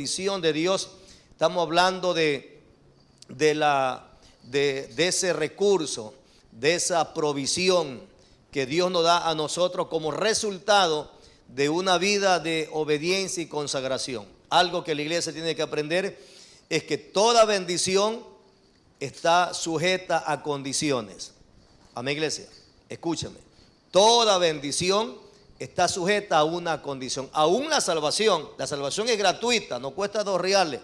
bendición de Dios, estamos hablando de ese recurso, de esa provisión que Dios nos da a nosotros como resultado de una vida de obediencia y consagración. Algo que la iglesia tiene que aprender es que toda bendición está sujeta a condiciones. Amén, iglesia, escúchame. Toda bendición está sujeta a una condición. Aún la salvación es gratuita, no cuesta $2,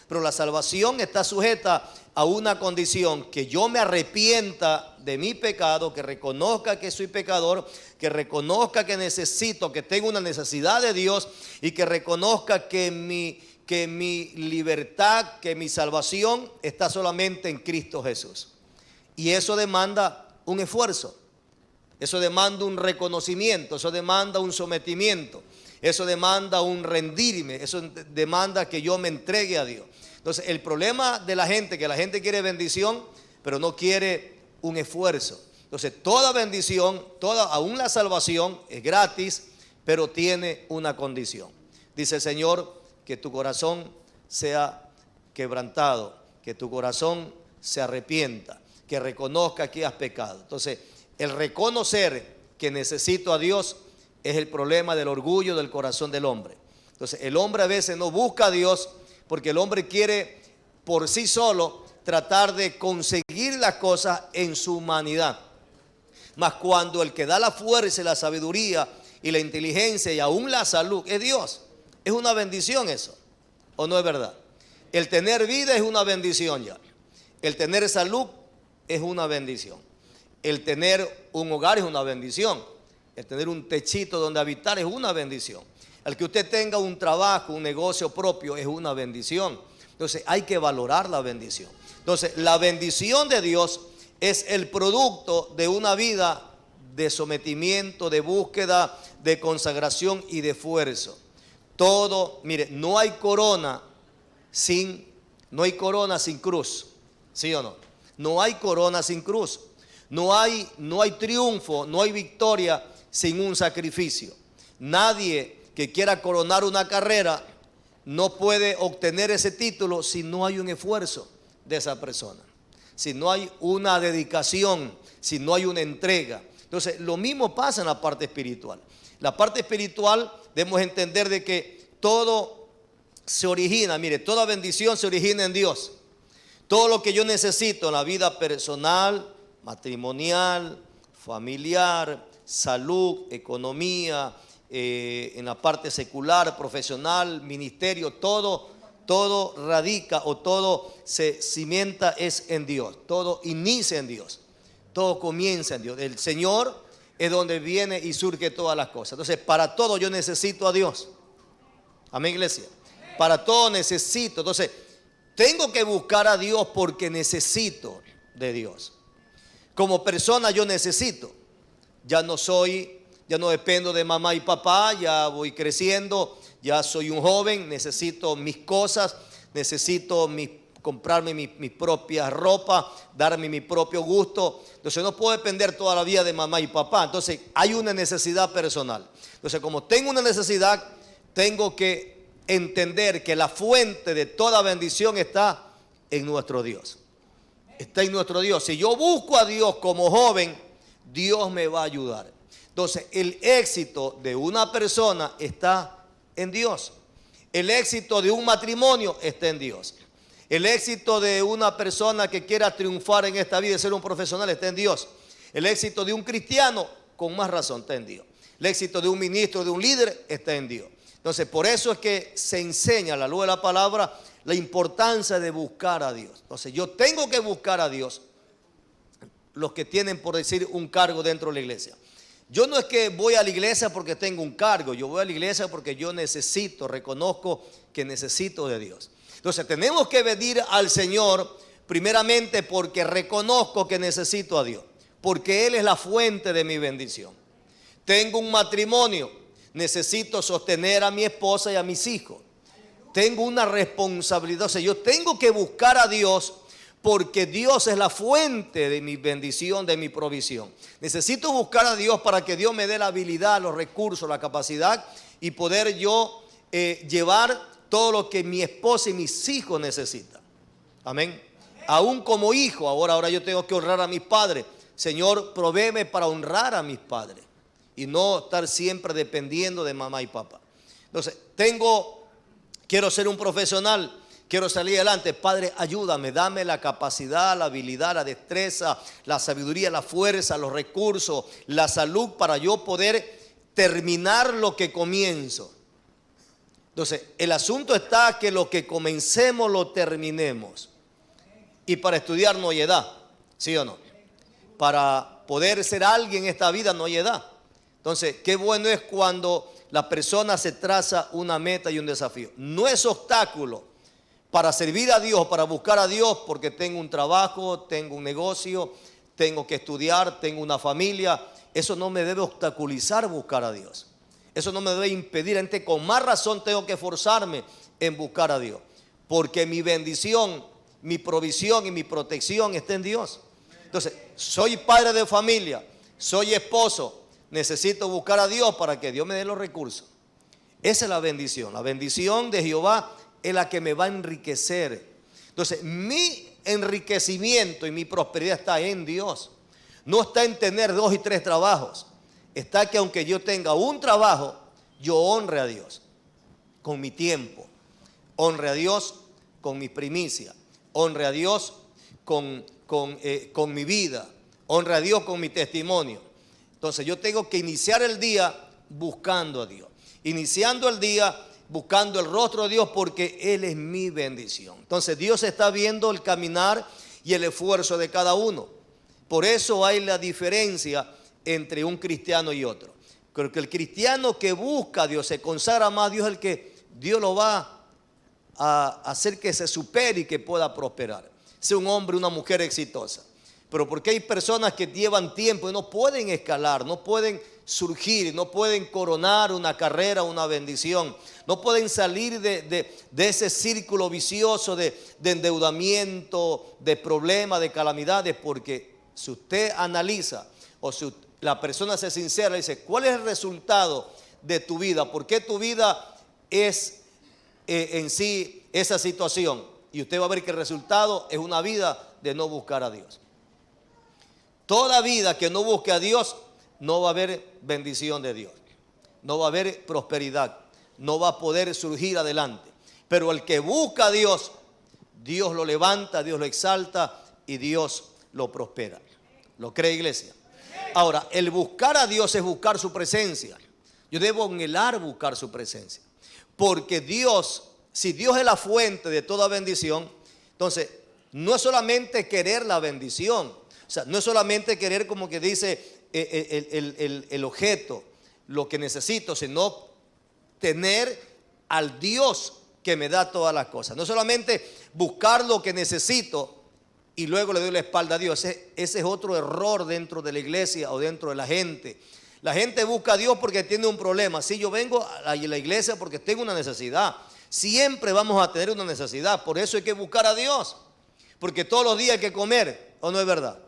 pero la salvación está sujeta a una condición: que yo me arrepienta de mi pecado, que reconozca que soy pecador, que reconozca que necesito, que tengo una necesidad de Dios, y que reconozca que mi libertad, que mi salvación está solamente en Cristo Jesús. Y eso demanda un esfuerzo. Eso demanda un reconocimiento, eso demanda un sometimiento, eso demanda un rendirme, eso demanda que yo me entregue a Dios. Entonces, el problema de la gente, que la gente quiere bendición, pero no quiere un esfuerzo. Entonces, toda bendición, aún la salvación es gratis, pero tiene una condición. Dice el Señor: que tu corazón sea quebrantado, que tu corazón se arrepienta, que reconozca que has pecado. Entonces, el reconocer que necesito a Dios es el problema del orgullo del corazón del hombre. Entonces, el hombre a veces no busca a Dios porque el hombre quiere por sí solo tratar de conseguir las cosas en su humanidad. Mas cuando el que da la fuerza y la sabiduría y la inteligencia y aún la salud es Dios, es una bendición eso, ¿o no es verdad? El tener vida es una bendición ya. El tener salud es una bendición. El tener un hogar es una bendición. El tener un techito donde habitar es una bendición. El que usted tenga un trabajo, un negocio propio es una bendición. Entonces hay que valorar la bendición. Entonces, la bendición de Dios es el producto de una vida de sometimiento, de búsqueda, de consagración y de esfuerzo. Todo, mire, no hay corona sin cruz. ¿Sí o no? No hay corona sin cruz. No hay triunfo, no hay victoria sin un sacrificio. Nadie que quiera coronar una carrera no puede obtener ese título si no hay un esfuerzo de esa persona, si no hay una dedicación, si no hay una entrega. Entonces, lo mismo pasa en la parte espiritual. La parte espiritual debemos entender de que todo se origina, mire, toda bendición se origina en Dios. Todo lo que yo necesito en la vida personal, matrimonial, familiar, salud, economía, en la parte secular, profesional, ministerio, todo radica o todo se cimienta es en Dios. Todo inicia en Dios, todo comienza en Dios. El Señor es donde viene y surge todas las cosas. Entonces, para todo yo necesito a Dios. Amén, iglesia. Para todo necesito. Entonces, tengo que buscar a Dios porque necesito de Dios. Como persona yo necesito. Ya no dependo de mamá y papá, ya voy creciendo, ya soy un joven, necesito mis cosas, necesito comprarme mi propia ropa, darme mi propio gusto. Entonces no puedo depender toda la vida de mamá y papá. Entonces hay una necesidad personal. Entonces, como tengo una necesidad, tengo que entender que la fuente de toda bendición está en nuestro Dios. Está en nuestro Dios. Si yo busco a Dios como joven, Dios me va a ayudar. Entonces, el éxito de una persona está en Dios. El éxito de un matrimonio está en Dios. El éxito de una persona que quiera triunfar en esta vida y ser un profesional está en Dios. El éxito de un cristiano, con más razón, está en Dios. El éxito de un ministro, de un líder, está en Dios. Entonces, por eso es que se enseña a la luz de la palabra la importancia de buscar a Dios. Entonces, yo tengo que buscar a Dios. Los que tienen, por decir, un cargo dentro de la iglesia. Yo no es que voy a la iglesia porque tengo un cargo. Yo voy a la iglesia porque yo reconozco que necesito de Dios. Entonces, tenemos que venir al Señor primeramente porque reconozco que necesito a Dios. Porque Él es la fuente de mi bendición. Tengo un matrimonio. Necesito sostener a mi esposa y a mis hijos. Tengo una responsabilidad. O sea, yo tengo que buscar a Dios porque Dios es la fuente de mi bendición, de mi provisión. Necesito buscar a Dios para que Dios me dé la habilidad, los recursos, la capacidad y poder yo llevar todo lo que mi esposa y mis hijos necesitan. Amén. Aún como hijo, ahora yo tengo que honrar a mis padres. Señor, provéeme para honrar a mis padres y no estar siempre dependiendo de mamá y papá. Entonces, quiero ser un profesional, quiero salir adelante. Padre, ayúdame, dame la capacidad, la habilidad, la destreza, la sabiduría, la fuerza, los recursos, la salud para yo poder terminar lo que comienzo. Entonces, el asunto está que lo que comencemos lo terminemos. Y para estudiar no hay edad, ¿sí o no? Para poder ser alguien en esta vida no hay edad. Entonces, qué bueno es cuando la persona se traza una meta y un desafío. No es obstáculo para servir a Dios, para buscar a Dios, porque tengo un trabajo, tengo un negocio, tengo que estudiar, tengo una familia. Eso no me debe obstaculizar buscar a Dios. Eso no me debe impedir. Entonces, con más razón tengo que esforzarme en buscar a Dios, porque mi bendición, mi provisión y mi protección está en Dios. Entonces, soy padre de familia, soy esposo, necesito buscar a Dios para que Dios me dé los recursos. Esa es la bendición. La bendición de Jehová es la que me va a enriquecer. Entonces, mi enriquecimiento y mi prosperidad está en Dios. No está en tener 2 y 3 trabajos. Está que aunque yo tenga un trabajo, yo honre a Dios con mi tiempo, honre a Dios con mi primicia, honre a Dios con mi vida, honre a Dios con mi testimonio. Entonces yo tengo que iniciar el día buscando a Dios, iniciando el día buscando el rostro de Dios, porque Él es mi bendición. Entonces Dios está viendo el caminar y el esfuerzo de cada uno. Por eso hay la diferencia entre un cristiano y otro. Creo que el cristiano que busca a Dios, se consagra más a Dios, el que Dios lo va a hacer que se supere y que pueda prosperar, sea un hombre, una mujer exitosa. Pero porque hay personas que llevan tiempo y no pueden escalar, no pueden surgir, no pueden coronar una carrera, una bendición, no pueden salir de ese círculo vicioso de endeudamiento, de problemas, de calamidades. Porque si usted analiza, o si la persona se sincera y dice, ¿cuál es el resultado de tu vida? ¿Por qué tu vida es en sí esa situación? Y usted va a ver que el resultado es una vida de no buscar a Dios. Toda vida que no busque a Dios, no va a haber bendición de Dios, no va a haber prosperidad, no va a poder surgir adelante. Pero el que busca a Dios, Dios lo levanta, Dios lo exalta y Dios lo prospera. ¿Lo cree, iglesia? Ahora, el buscar a Dios es buscar su presencia. Yo debo anhelar buscar su presencia, porque Dios, si Dios es la fuente de toda bendición, entonces no es solamente querer la bendición, o sea, no es solamente querer, como que dice el objeto, lo que necesito, sino tener al Dios que me da todas las cosas. No solamente buscar lo que necesito y luego le doy la espalda a Dios. Ese es otro error dentro de la iglesia o dentro de la gente. La gente busca a Dios porque tiene un problema. Si yo vengo a la iglesia porque tengo una necesidad, siempre vamos a tener una necesidad. Por eso hay que buscar a Dios, porque todos los días hay que comer, ¿o no es verdad?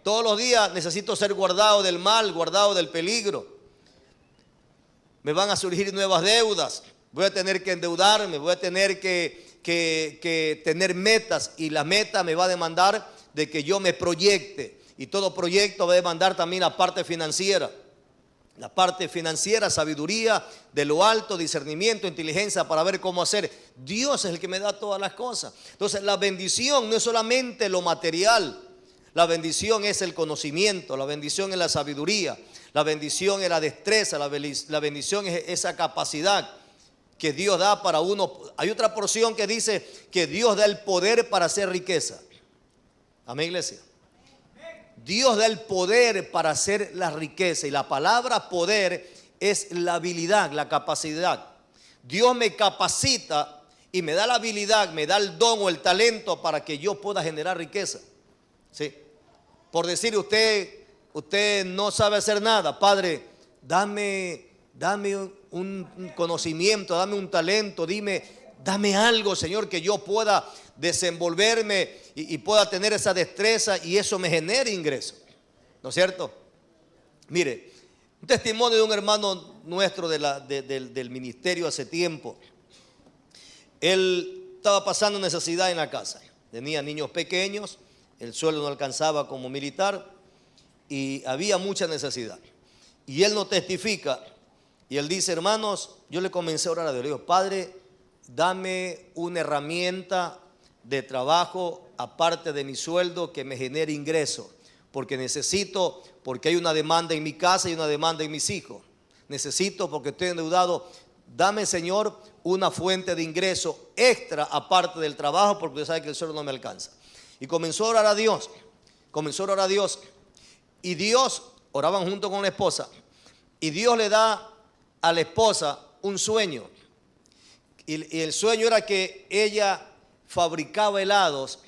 Todos los días necesito ser guardado del mal, guardado del peligro. Me van a surgir nuevas deudas, voy a tener que endeudarme, voy a tener que tener metas, y la meta me va a demandar de que yo me proyecte, y todo proyecto va a demandar también la parte financiera. La parte financiera, sabiduría de lo alto, discernimiento, inteligencia para ver cómo hacer. Dios es el que me da todas las cosas. Entonces la bendición no es solamente lo material. La bendición es el conocimiento, la bendición es la sabiduría, la bendición es la destreza, la bendición es esa capacidad que Dios da para uno. Hay otra porción que dice que Dios da el poder para hacer riqueza. Amén, iglesia. Dios da el poder para hacer la riqueza, y la palabra poder es la habilidad, la capacidad. Dios me capacita y me da la habilidad, me da el don o el talento para que yo pueda generar riqueza. ¿Sí? Por decir, usted no sabe hacer nada. Padre, dame un conocimiento, dame un talento, dame algo, Señor, que yo pueda desenvolverme y pueda tener esa destreza, y eso me genere ingreso. ¿No es cierto? Mire, un testimonio de un hermano nuestro del ministerio hace tiempo. Él estaba pasando necesidad en la casa. Tenía niños pequeños, el sueldo no alcanzaba como militar y había mucha necesidad. Y él nos testifica y él dice: hermanos, yo le comencé a orar a Dios. Le digo: Padre, dame una herramienta de trabajo aparte de mi sueldo que me genere ingreso, porque necesito, porque hay una demanda en mi casa y una demanda en mis hijos. Necesito porque estoy endeudado. Dame, Señor, una fuente de ingreso extra aparte del trabajo, porque usted sabe que el sueldo no me alcanza. Y comenzó a orar a Dios. Comenzó a orar a Dios. Y Dios, oraban junto con la esposa, y Dios le da a la esposa un sueño. Y el sueño era que ella fabricaba helados,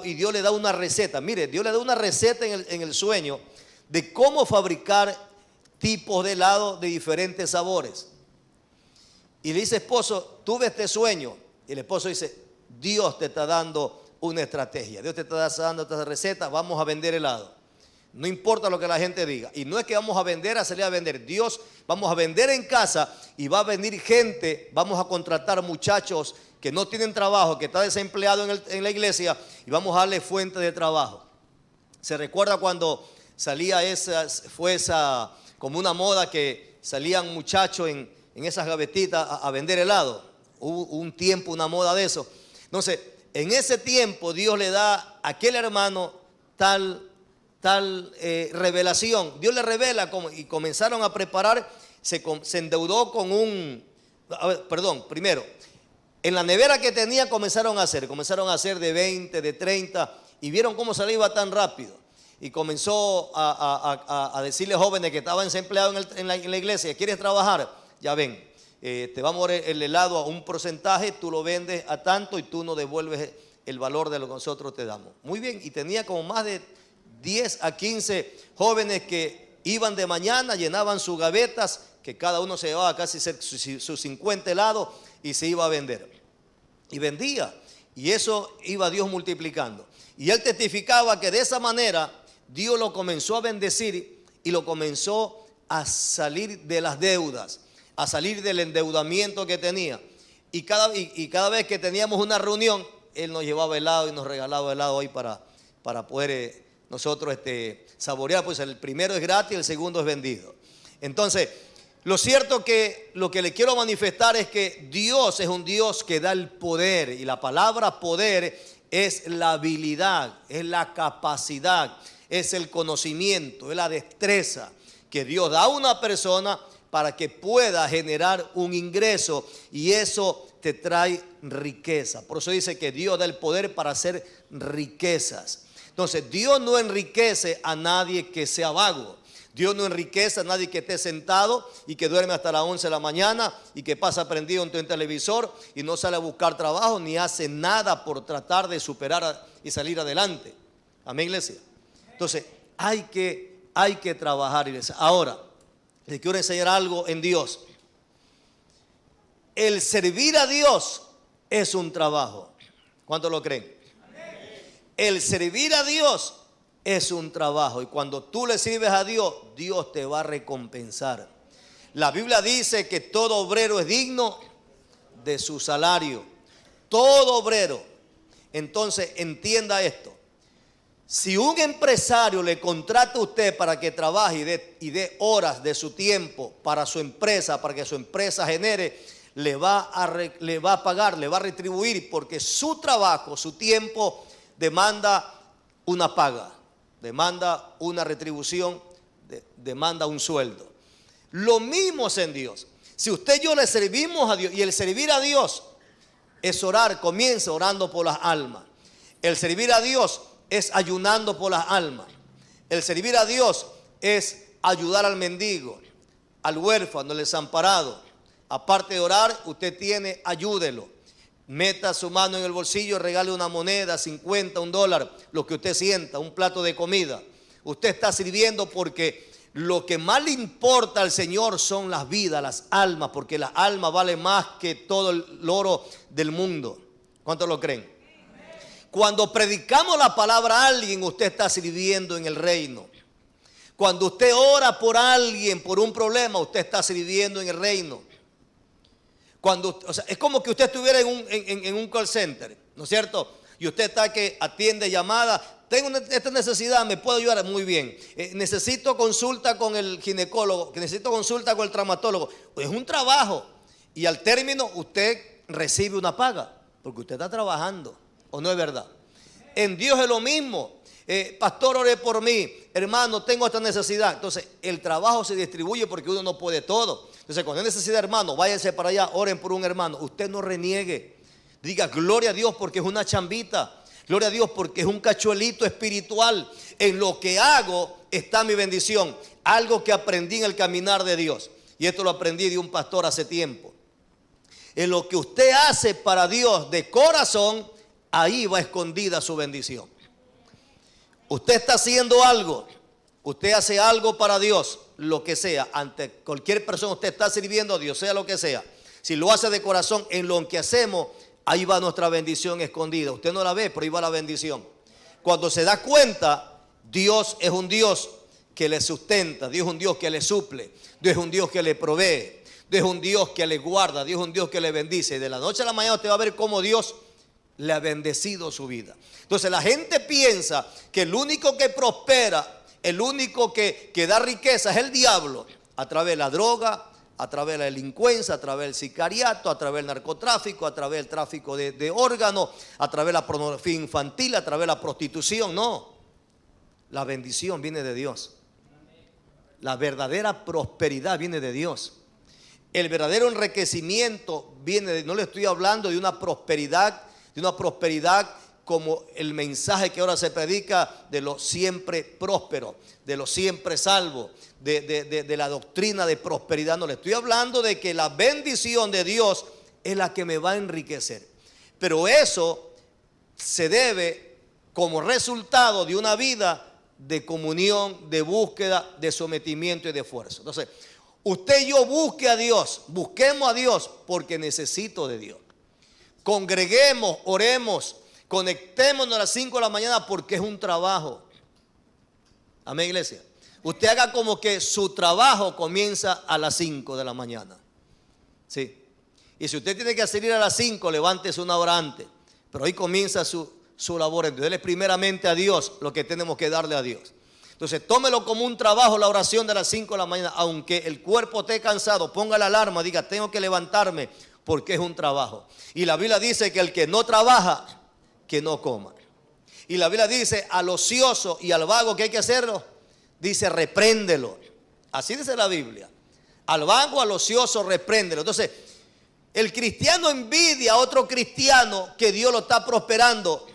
y Dios le da una receta. Mire, Dios le da una receta en el sueño de cómo fabricar tipos de helado de diferentes sabores. Y le dice: esposo, tuve este sueño. Y el esposo dice: Dios te está dando una estrategia, Dios te está dando esta receta, vamos a vender helado. No importa lo que la gente diga. Y no es que vamos a vender a salir a vender. Dios, vamos a vender en casa y va a venir gente, vamos a contratar muchachos que no tienen trabajo, que está desempleado en la iglesia, y vamos a darle fuente de trabajo. ¿Se recuerda cuando salía fue esa como una moda que salían muchachos en esas gavetitas a vender helado? Hubo un tiempo, una moda de eso. Entonces, en ese tiempo Dios le da a aquel hermano tal revelación. Dios le revela y comenzaron a preparar. Se endeudó con primero, en la nevera que tenía comenzaron a hacer de 20, de 30, y vieron cómo se le iba tan rápido. Y comenzó a decirle a jóvenes que estaban desempleados en la iglesia: ¿quieres trabajar? Ya ven, te vamos a dar el helado a un porcentaje, tú lo vendes a tanto y tú nos devuelves el valor de lo que nosotros te damos. Muy bien, y tenía como más de 10 a 15 jóvenes que iban de mañana, llenaban sus gavetas, que cada uno se llevaba casi sus 50 helados y se iba a vender. Y vendía, y eso iba Dios multiplicando. Y él testificaba que de esa manera Dios lo comenzó a bendecir y lo comenzó a salir de las deudas, a salir del endeudamiento que tenía. Y cada vez que teníamos una reunión, él nos llevaba helado y nos regalaba helado ahí para poder nosotros saborear. Pues el primero es gratis, el segundo es vendido. Entonces, lo cierto que lo que le quiero manifestar es que Dios es un Dios que da el poder, y la palabra poder es la habilidad, es la capacidad, es el conocimiento, es la destreza que Dios da a una persona para que pueda generar un ingreso, y eso te trae riqueza. Por eso dice que Dios da el poder para hacer riquezas. Entonces, Dios no enriquece a nadie que sea vago. Dios no enriquece a nadie que esté sentado y que duerme hasta las 11 de la mañana y que pasa prendido en tu televisor y no sale a buscar trabajo ni hace nada por tratar de superar y salir adelante. Amén, iglesia. Entonces, hay que trabajar, iglesia. Ahora, les quiero enseñar algo en Dios. El servir a Dios es un trabajo. ¿Cuántos lo creen? El servir a Dios es un trabajo, y cuando tú le sirves a Dios, Dios te va a recompensar. La Biblia dice que todo obrero es digno de su salario. Todo obrero. Entonces, entienda esto. Si un empresario le contrata a usted para que trabaje y dé horas de su tiempo para su empresa, para que su empresa genere, le va a pagar, le va a retribuir, porque su trabajo, su tiempo demanda una paga, demanda una retribución, demanda un sueldo. Lo mismo es en Dios. Si usted y yo le servimos a Dios, y el servir a Dios es orar, comienza orando por las almas. El servir a Dios es ayunando por las almas. El servir a Dios es ayudar al mendigo, al huérfano, al desamparado. Aparte de orar, usted ayúdelo. Meta su mano en el bolsillo, regale una moneda, 50, $1, lo que usted sienta, un plato de comida. Usted está sirviendo porque lo que más le importa al Señor son las vidas, las almas, porque las almas valen más que todo el oro del mundo. ¿Cuántos lo creen? Cuando predicamos la palabra a alguien, usted está sirviendo en el reino. Cuando usted ora por alguien, por un problema, usted está sirviendo en el reino. O sea, es como que usted estuviera en un call center, ¿no es cierto? Y usted está que atiende llamadas. Tengo esta necesidad, ¿me puedo ayudar? Muy bien. Necesito consulta con el ginecólogo, que necesito consulta con el traumatólogo. Es un trabajo. Y al término usted recibe una paga, porque usted está trabajando, ¿o no es verdad? En Dios es lo mismo. Pastor, ore por mí. Hermano, tengo esta necesidad. Entonces, el trabajo se distribuye porque uno no puede todo. Entonces, cuando hay necesidad, hermano, váyanse para allá, oren por un hermano. Usted no reniegue. Diga, gloria a Dios porque es una chambita. Gloria a Dios porque es un cachuelito espiritual. En lo que hago está mi bendición. Algo que aprendí en el caminar de Dios. Y esto lo aprendí de un pastor hace tiempo. En lo que usted hace para Dios de corazón, ahí va escondida su bendición. Usted está haciendo algo, usted hace algo para Dios, lo que sea, ante cualquier persona usted está sirviendo a Dios, sea lo que sea. Si lo hace de corazón, en lo que hacemos, ahí va nuestra bendición escondida. Usted no la ve, pero ahí va la bendición. Cuando se da cuenta, Dios es un Dios que le sustenta, Dios es un Dios que le suple, Dios es un Dios que le provee, Dios es un Dios que le guarda, Dios es un Dios que le bendice. De la noche a la mañana usted va a ver cómo Dios le ha bendecido su vida. Entonces la gente piensa que el único que prospera, el único que da riqueza es el diablo, a través de la droga, a través de la delincuencia, a través del sicariato, a través del narcotráfico, a través del tráfico de órganos, a través de la pornografía infantil, a través de la prostitución. No, la bendición viene de Dios. La verdadera prosperidad viene de Dios. El verdadero enriquecimiento viene de, no le estoy hablando de una prosperidad como el mensaje que ahora se predica de los siempre prósperos, de los siempre salvos, de la doctrina de prosperidad. No, le estoy hablando de que la bendición de Dios es la que me va a enriquecer. Pero eso se debe como resultado de una vida de comunión, de búsqueda, de sometimiento y de esfuerzo. Entonces, usted y yo busque a Dios, busquemos a Dios porque necesito de Dios. Congreguemos, oremos, conectémonos a las 5 de la mañana porque es un trabajo. Amén, iglesia. Usted haga como que su trabajo comienza a las 5 de la mañana. Sí. Y si usted tiene que salir a las 5, levántese una hora antes. Pero hoy comienza su labor. Entonces, dele primeramente a Dios lo que tenemos que darle a Dios. Entonces, tómelo como un trabajo la oración de las 5 de la mañana. Aunque el cuerpo esté cansado, ponga la alarma, diga, tengo que levantarme porque es un trabajo. Y la Biblia dice que el que no trabaja, que no coma. Y la Biblia dice al ocioso y al vago que hay que hacerlo, dice repréndelo. Así dice la Biblia. Al vago, al ocioso, repréndelo. Entonces, el cristiano envidia a otro cristiano que Dios lo está prosperando,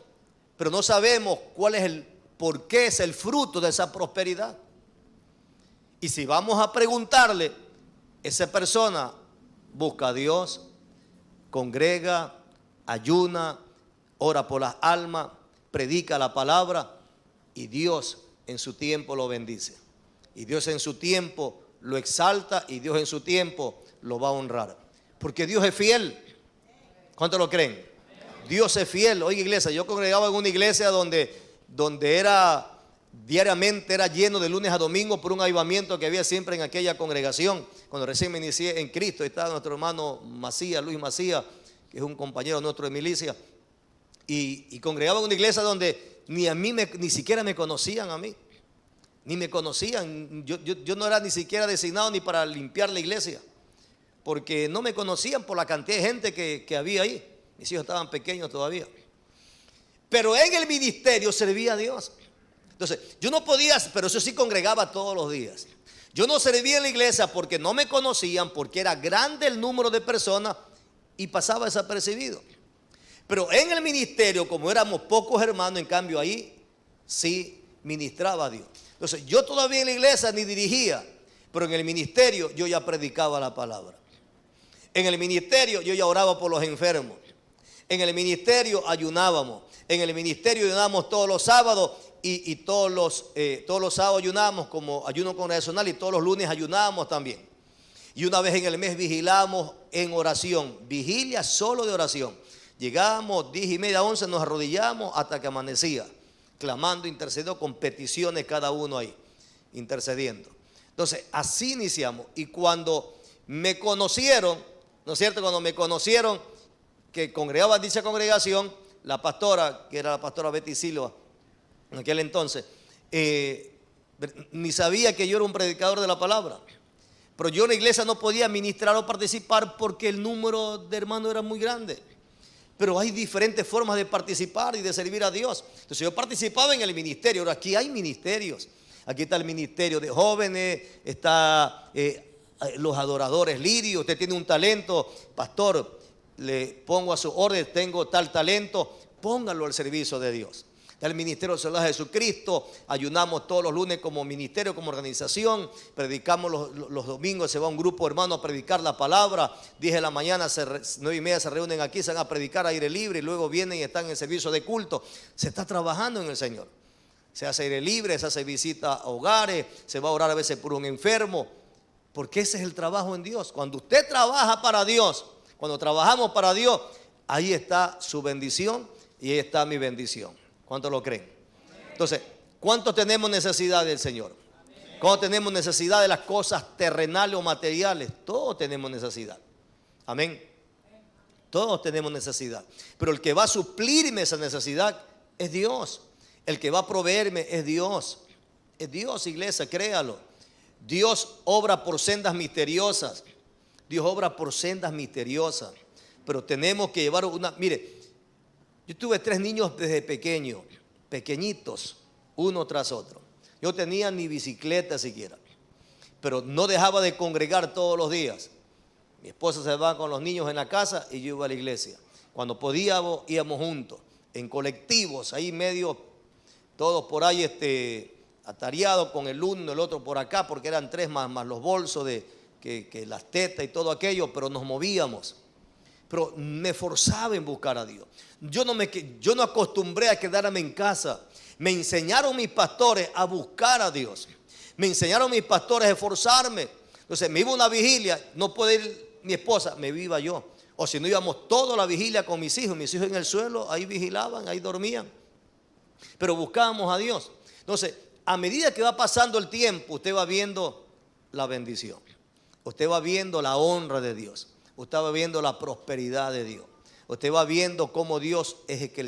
pero no sabemos cuál es por qué es el fruto de esa prosperidad. Y si vamos a preguntarle, esa persona busca a Dios, congrega, ayuna, ora por las almas, predica la palabra y Dios en su tiempo lo bendice. Y Dios en su tiempo lo exalta y Dios en su tiempo lo va a honrar. Porque Dios es fiel. ¿Cuántos lo creen? Dios es fiel. Oye, iglesia, yo congregaba en una iglesia donde era diariamente era lleno de lunes a domingo por un avivamiento que había siempre en aquella congregación. Cuando recién me inicié en Cristo, estaba nuestro hermano Macías, Luis Macías, que es un compañero nuestro de milicia, y congregaba en una iglesia donde ni siquiera me conocían a mí, ni me conocían. Yo no era ni siquiera designado ni para limpiar la iglesia, porque no me conocían por la cantidad de gente que había ahí. Mis hijos estaban pequeños todavía. Pero en el ministerio servía a Dios. Entonces, yo no podía, pero eso sí congregaba todos los días. Yo no servía en la iglesia porque no me conocían, porque era grande el número de personas y pasaba desapercibido. Pero en el ministerio, como éramos pocos hermanos, en cambio ahí sí ministraba a Dios. Entonces, yo todavía en la iglesia ni dirigía, pero en el ministerio yo ya predicaba la palabra. En el ministerio yo ya oraba por los enfermos. En el ministerio ayunábamos. En el ministerio ayunábamos todos los sábados y todos los sábados ayunábamos como ayuno congregacional y todos los lunes ayunábamos también. Y una vez en el mes vigilamos en oración, vigilia solo de oración. Llegábamos 10:30, 11, nos arrodillamos hasta que amanecía, clamando, intercediendo con peticiones cada uno ahí, intercediendo. Entonces así iniciamos y cuando me conocieron, ¿no es cierto? Cuando me conocieron, que congregaba en dicha congregación, la pastora, que era la pastora Betty Silva, en aquel entonces, ni sabía que yo era un predicador de la palabra. Pero yo en la iglesia no podía ministrar o participar porque el número de hermanos era muy grande. Pero hay diferentes formas de participar y de servir a Dios. Entonces yo participaba en el ministerio. Ahora aquí hay ministerios. Aquí está el ministerio de jóvenes, está los adoradores lirios. Usted tiene un talento, pastor, le pongo a su orden, tengo tal talento, póngalo al servicio de Dios. Está el ministerio de Jesucristo, ayunamos todos los lunes como ministerio, como organización, predicamos los domingos, se va un grupo de hermanos a predicar la palabra, 10 de la mañana, 9:30 se reúnen aquí, se van a predicar aire libre y luego vienen y están en el servicio de culto. Se está trabajando en el Señor. Se hace aire libre, se hace visita a hogares, se va a orar a veces por un enfermo, porque ese es el trabajo en Dios. Cuando usted trabaja para Dios, cuando trabajamos para Dios, ahí está su bendición y ahí está mi bendición. ¿Cuántos lo creen? Entonces, ¿cuántos tenemos necesidad del Señor? ¿Cuántos tenemos necesidad de las cosas terrenales o materiales? Todos tenemos necesidad. Amén. Todos tenemos necesidad. Pero el que va a suplirme esa necesidad es Dios. El que va a proveerme es Dios. Es Dios, iglesia, créalo. Dios obra por sendas misteriosas. Dios obra por sendas misteriosas. Pero tenemos que llevar una... Mire, yo tuve 3 niños desde pequeño, pequeñitos, uno tras otro. Yo tenía ni bicicleta siquiera, pero no dejaba de congregar todos los días. Mi esposa se va con los niños en la casa y yo iba a la iglesia. Cuando podíamos íbamos juntos, en colectivos, ahí medio, todos por ahí atareados con el uno, el otro por acá, porque eran 3 más los bolsos que las tetas y todo aquello, pero nos movíamos. Pero me forzaba en buscar a Dios. Yo no acostumbré a quedarme en casa. Me enseñaron mis pastores a buscar a Dios. Me enseñaron mis pastores a esforzarme. Entonces me iba a una vigilia, no puede ir mi esposa, me iba yo. O si no, íbamos toda la vigilia con mis hijos en el suelo, ahí vigilaban, ahí dormían. Pero buscábamos a Dios. Entonces, a medida que va pasando el tiempo, usted va viendo la bendición. Usted va viendo la honra de Dios. Usted va viendo la prosperidad de Dios. Usted va viendo cómo Dios es el que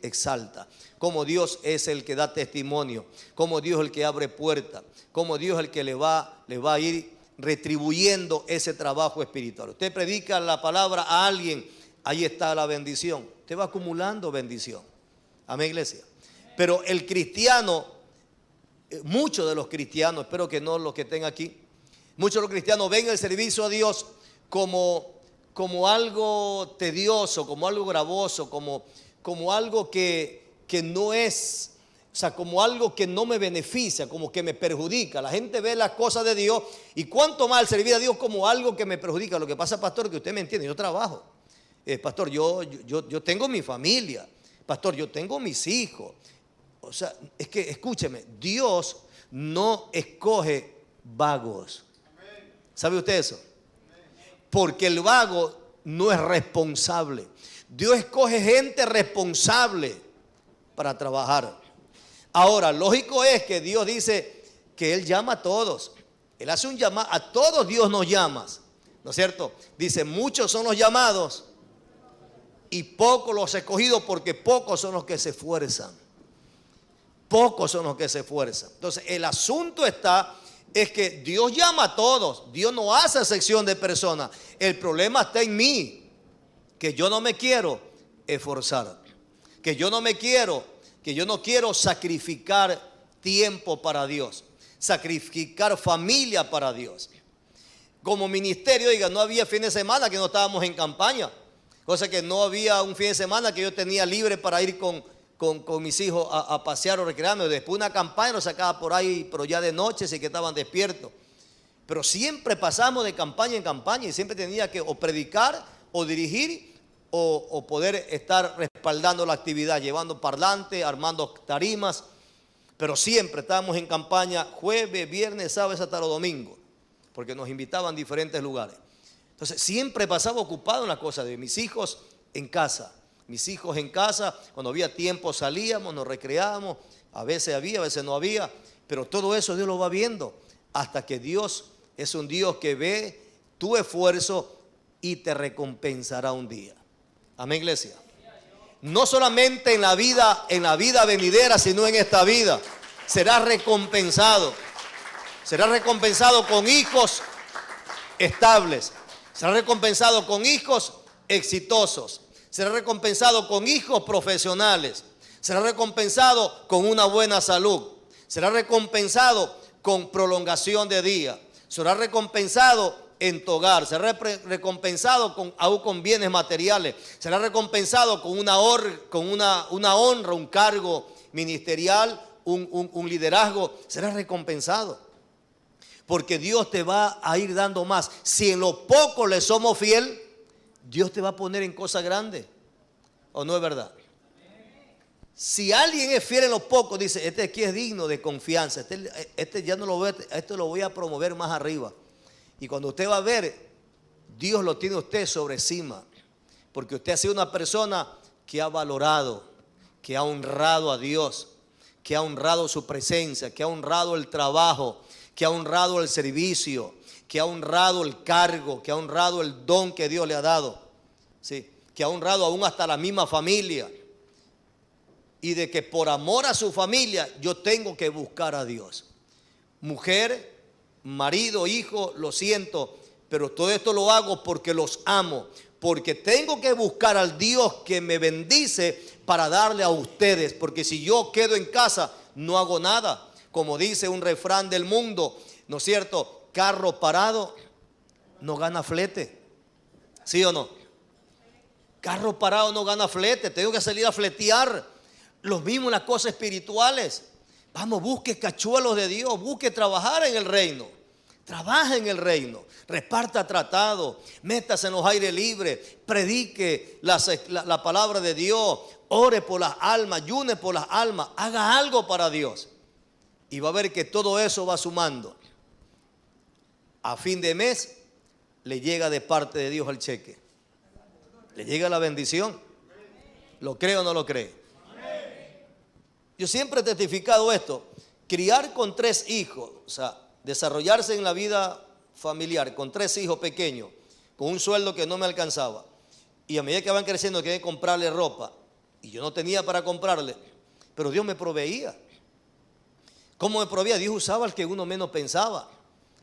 exalta, cómo Dios es el que da testimonio, cómo Dios es el que abre puertas, cómo Dios es el que le va a ir retribuyendo ese trabajo espiritual. Usted predica la palabra a alguien, ahí está la bendición. Usted va acumulando bendición. Amén, iglesia. Pero el cristiano, muchos de los cristianos, espero que no los que estén aquí, muchos de los cristianos ven el servicio a Dios como algo tedioso, como algo gravoso, como algo que no es, o sea, como algo que no me beneficia, como que me perjudica. La gente ve las cosas de Dios y cuánto más servir a Dios como algo que me perjudica. Lo que pasa, pastor, que usted me entiende, yo trabajo. Pastor, yo tengo mi familia. Pastor, yo tengo mis hijos. O sea, es que escúcheme, Dios no escoge vagos. ¿Sabe usted eso? Porque el vago no es responsable. Dios escoge gente responsable para trabajar. Ahora, lógico es que Dios dice que Él llama a todos. Él hace un llamado, a todos Dios nos llama, ¿no es cierto? Dice, muchos son los llamados y pocos los escogidos, porque pocos son los que se esfuerzan. Pocos son los que se esfuerzan. Entonces, el asunto es que Dios llama a todos. Dios no hace excepción de personas. El problema está en mí, que yo no me quiero esforzar, que yo no quiero sacrificar tiempo para Dios, sacrificar familia para Dios. Como ministerio, oiga, no había fin de semana que no estábamos en campaña, cosa que no había un fin de semana que yo tenía libre para ir con mis hijos a pasear o recrearme. Después una campaña nos sacaba por ahí, pero ya de noche sí que estaban despiertos. Pero siempre pasamos de campaña en campaña y siempre tenía que o predicar o dirigir o poder estar respaldando la actividad, llevando parlantes, armando tarimas. Pero siempre estábamos en campaña jueves, viernes, sábado, hasta los domingos, porque nos invitaban a diferentes lugares. Entonces siempre pasaba ocupado en las cosas de mis hijos en casa. Mis hijos en casa, cuando había tiempo salíamos, nos recreábamos, a veces había, a veces no había, pero todo eso Dios lo va viendo, hasta que Dios es un Dios que ve tu esfuerzo y te recompensará un día. Amén, iglesia. No solamente en la vida venidera, sino en esta vida. Serás recompensado. Serás recompensado con hijos estables. Serás recompensado con hijos exitosos. Serás recompensado con hijos profesionales. Serás recompensado con una buena salud. Serás recompensado con prolongación de día. Serás recompensado en tu hogar. Serás recompensado aún con bienes materiales. Serás recompensado con una honra, un cargo ministerial, un liderazgo. Serás recompensado. Porque Dios te va a ir dando más. Si en lo poco le somos fiel, Dios te va a poner en cosas grandes. ¿O no es verdad? Si alguien es fiel en lo poco, dice, este aquí es digno de confianza. Este ya no lo voy, esto lo voy a promover más arriba. Y cuando usted va a ver, Dios lo tiene usted sobre encima. Porque usted ha sido una persona que ha valorado, que ha honrado a Dios, que ha honrado su presencia, que ha honrado el trabajo, que ha honrado el servicio, que ha honrado el cargo, que ha honrado el don que Dios le ha dado, ¿sí? Que ha honrado aún hasta la misma familia. Y de que por amor a su familia yo tengo que buscar a Dios. Mujer, marido, hijo, lo siento, pero todo esto lo hago porque los amo, porque tengo que buscar al Dios que me bendice para darle a ustedes, porque si yo quedo en casa no hago nada. Como dice un refrán del mundo, ¿no es cierto? Carro parado no gana flete. ¿Sí o no? Carro parado no gana flete. Tengo que salir a fletear. Lo mismo en las cosas espirituales. Vamos, busque cachuelos de Dios. Busque trabajar en el reino. Trabaja en el reino. Reparta tratados. Métase en los aires libres. Predique la palabra de Dios. Ore por las almas. Ayune por las almas. Haga algo para Dios. Y va a ver que todo eso va sumando. A fin de mes le llega de parte de Dios el cheque. Le llega la bendición. ¿Lo cree o no lo cree? Yo siempre he testificado esto. Criar con 3 hijos, o sea, desarrollarse en la vida familiar con 3 hijos pequeños, con un sueldo que no me alcanzaba. Y a medida que van creciendo quería comprarle ropa. Y yo no tenía para comprarle. Pero Dios me proveía. ¿Cómo me proveía? Dios usaba el que uno menos pensaba.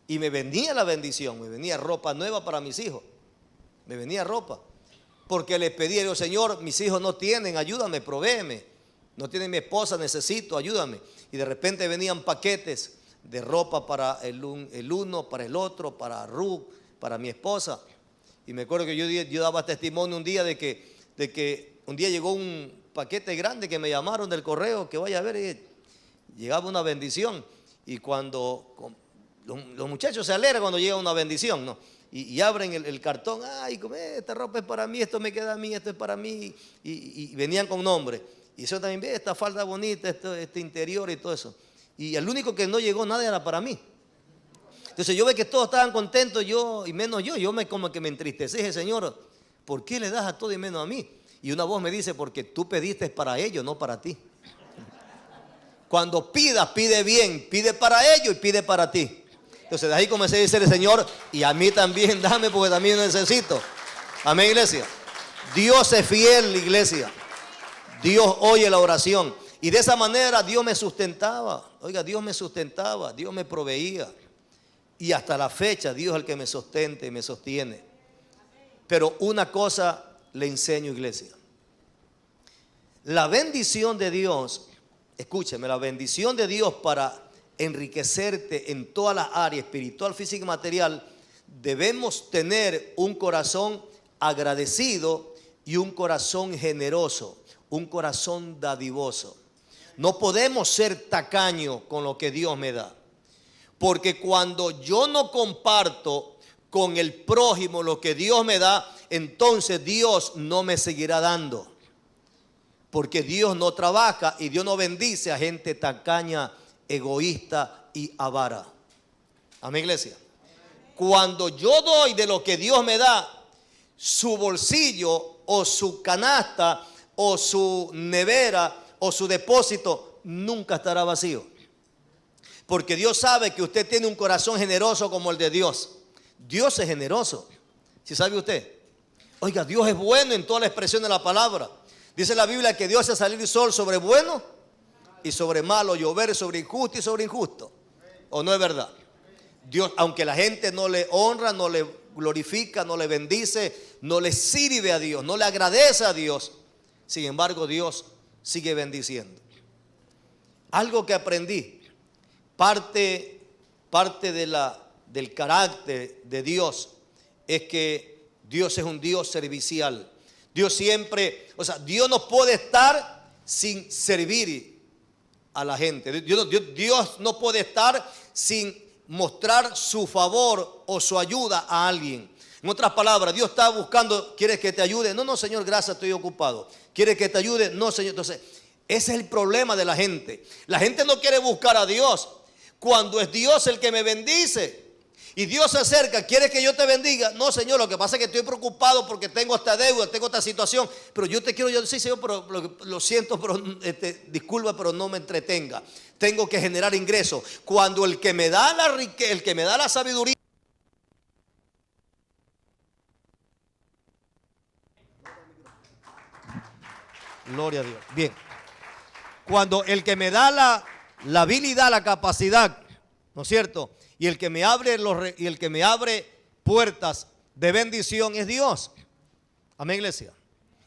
Y me venía la bendición. Me venía ropa nueva para mis hijos. Me venía ropa. Porque les pedía, digo, Señor, mis hijos no tienen, ayúdame, provéeme. No tiene mi esposa, necesito, ayúdame. Y de repente venían paquetes de ropa para el uno, para el otro, para Ruth, para mi esposa. Y me acuerdo que yo daba testimonio un día de que un día llegó un paquete grande que me llamaron del correo, que vaya a ver, llegaba una bendición. Y cuando los muchachos se alegran cuando llega una bendición, ¿no? Y abren el cartón, ay, esta ropa es para mí, esto me queda a mí, esto es para mí. Y venían con nombre. Y eso también, ve, esta falda bonita, este interior y todo eso. Y el único que no llegó nada era para mí. Entonces yo ve que todos estaban contentos, yo y menos yo como que me entristecí. Dije, Señor, ¿por qué le das a todo y menos a mí? Y una voz me dice, porque tú pediste para ellos, no para ti. Cuando pidas, pide bien, pide para ellos y pide para ti. Entonces de ahí comencé a decirle, Señor, y a mí también dame, porque también necesito. Amén, iglesia. Dios es fiel, iglesia. Dios oye la oración. Y de esa manera Dios me sustentaba. Oiga, Dios me sustentaba, Dios me proveía. Y hasta la fecha Dios es el que me sustenta y me sostiene. Pero una cosa le enseño, iglesia. La bendición de Dios, escúcheme, la bendición de Dios para enriquecerte en todas las áreas, espiritual, física y material, debemos tener un corazón agradecido y un corazón generoso, un corazón dadivoso. No podemos ser tacaños con lo que Dios me da. Porque cuando yo no comparto con el prójimo lo que Dios me da, entonces Dios no me seguirá dando. Porque Dios no trabaja y Dios no bendice a gente tacaña, egoísta y avara. Amén, iglesia. Cuando yo doy de lo que Dios me da, su bolsillo o su canasta o su nevera o su depósito nunca estará vacío. Porque Dios sabe que usted tiene un corazón generoso como el de Dios. Dios es generoso. ¿Sí sabe usted? Oiga, Dios es bueno en toda la expresión de la palabra. Dice la Biblia que Dios hace salir el sol sobre bueno y sobre malo, llover sobre injusto y sobre injusto. ¿O no es verdad? Dios, aunque la gente no le honra, no le glorifica, no le bendice, no le sirve a Dios, no le agradece a Dios, sin embargo Dios sigue bendiciendo. Algo que aprendí, parte del carácter de Dios es que Dios es un Dios servicial. Dios siempre, Dios no puede estar sin servir a la gente. Dios no puede estar sin mostrar su favor o su ayuda a alguien. En otras palabras, Dios está buscando, ¿quieres que te ayude? No, Señor, gracias, estoy ocupado. ¿Quieres que te ayude? No, Señor. Entonces, ese es el problema de la gente. La gente no quiere buscar a Dios cuando es Dios el que me bendice. Y Dios se acerca, ¿quieres que yo te bendiga? No, Señor, lo que pasa es que estoy preocupado porque tengo esta deuda, tengo esta situación. Pero yo te quiero, sí, Señor, pero lo siento, pero disculpa, pero no me entretenga. Tengo que generar ingresos. Cuando el que me da la riqueza, el que me da la sabiduría. Gloria a Dios. Bien. Cuando el que me da la habilidad, la capacidad, ¿no es cierto? Y el que me abre puertas de bendición es Dios. Amén, iglesia.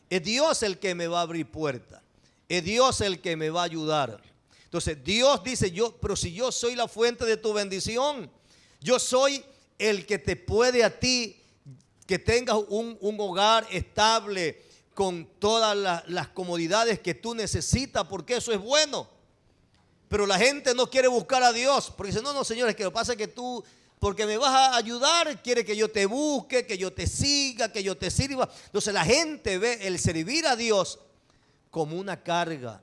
Es Dios el que me va a abrir puertas. Es Dios el que me va a ayudar. Entonces Dios dice, pero si yo soy la fuente de tu bendición, yo soy el que te puede a ti, que tengas un hogar estable con todas las comodidades que tú necesitas, porque eso es bueno. Pero la gente no quiere buscar a Dios, porque dice, no, Señor, es que lo que pasa es que tú, porque me vas a ayudar, quiere que yo te busque, que yo te siga, que yo te sirva. Entonces la gente ve el servir a Dios como una carga,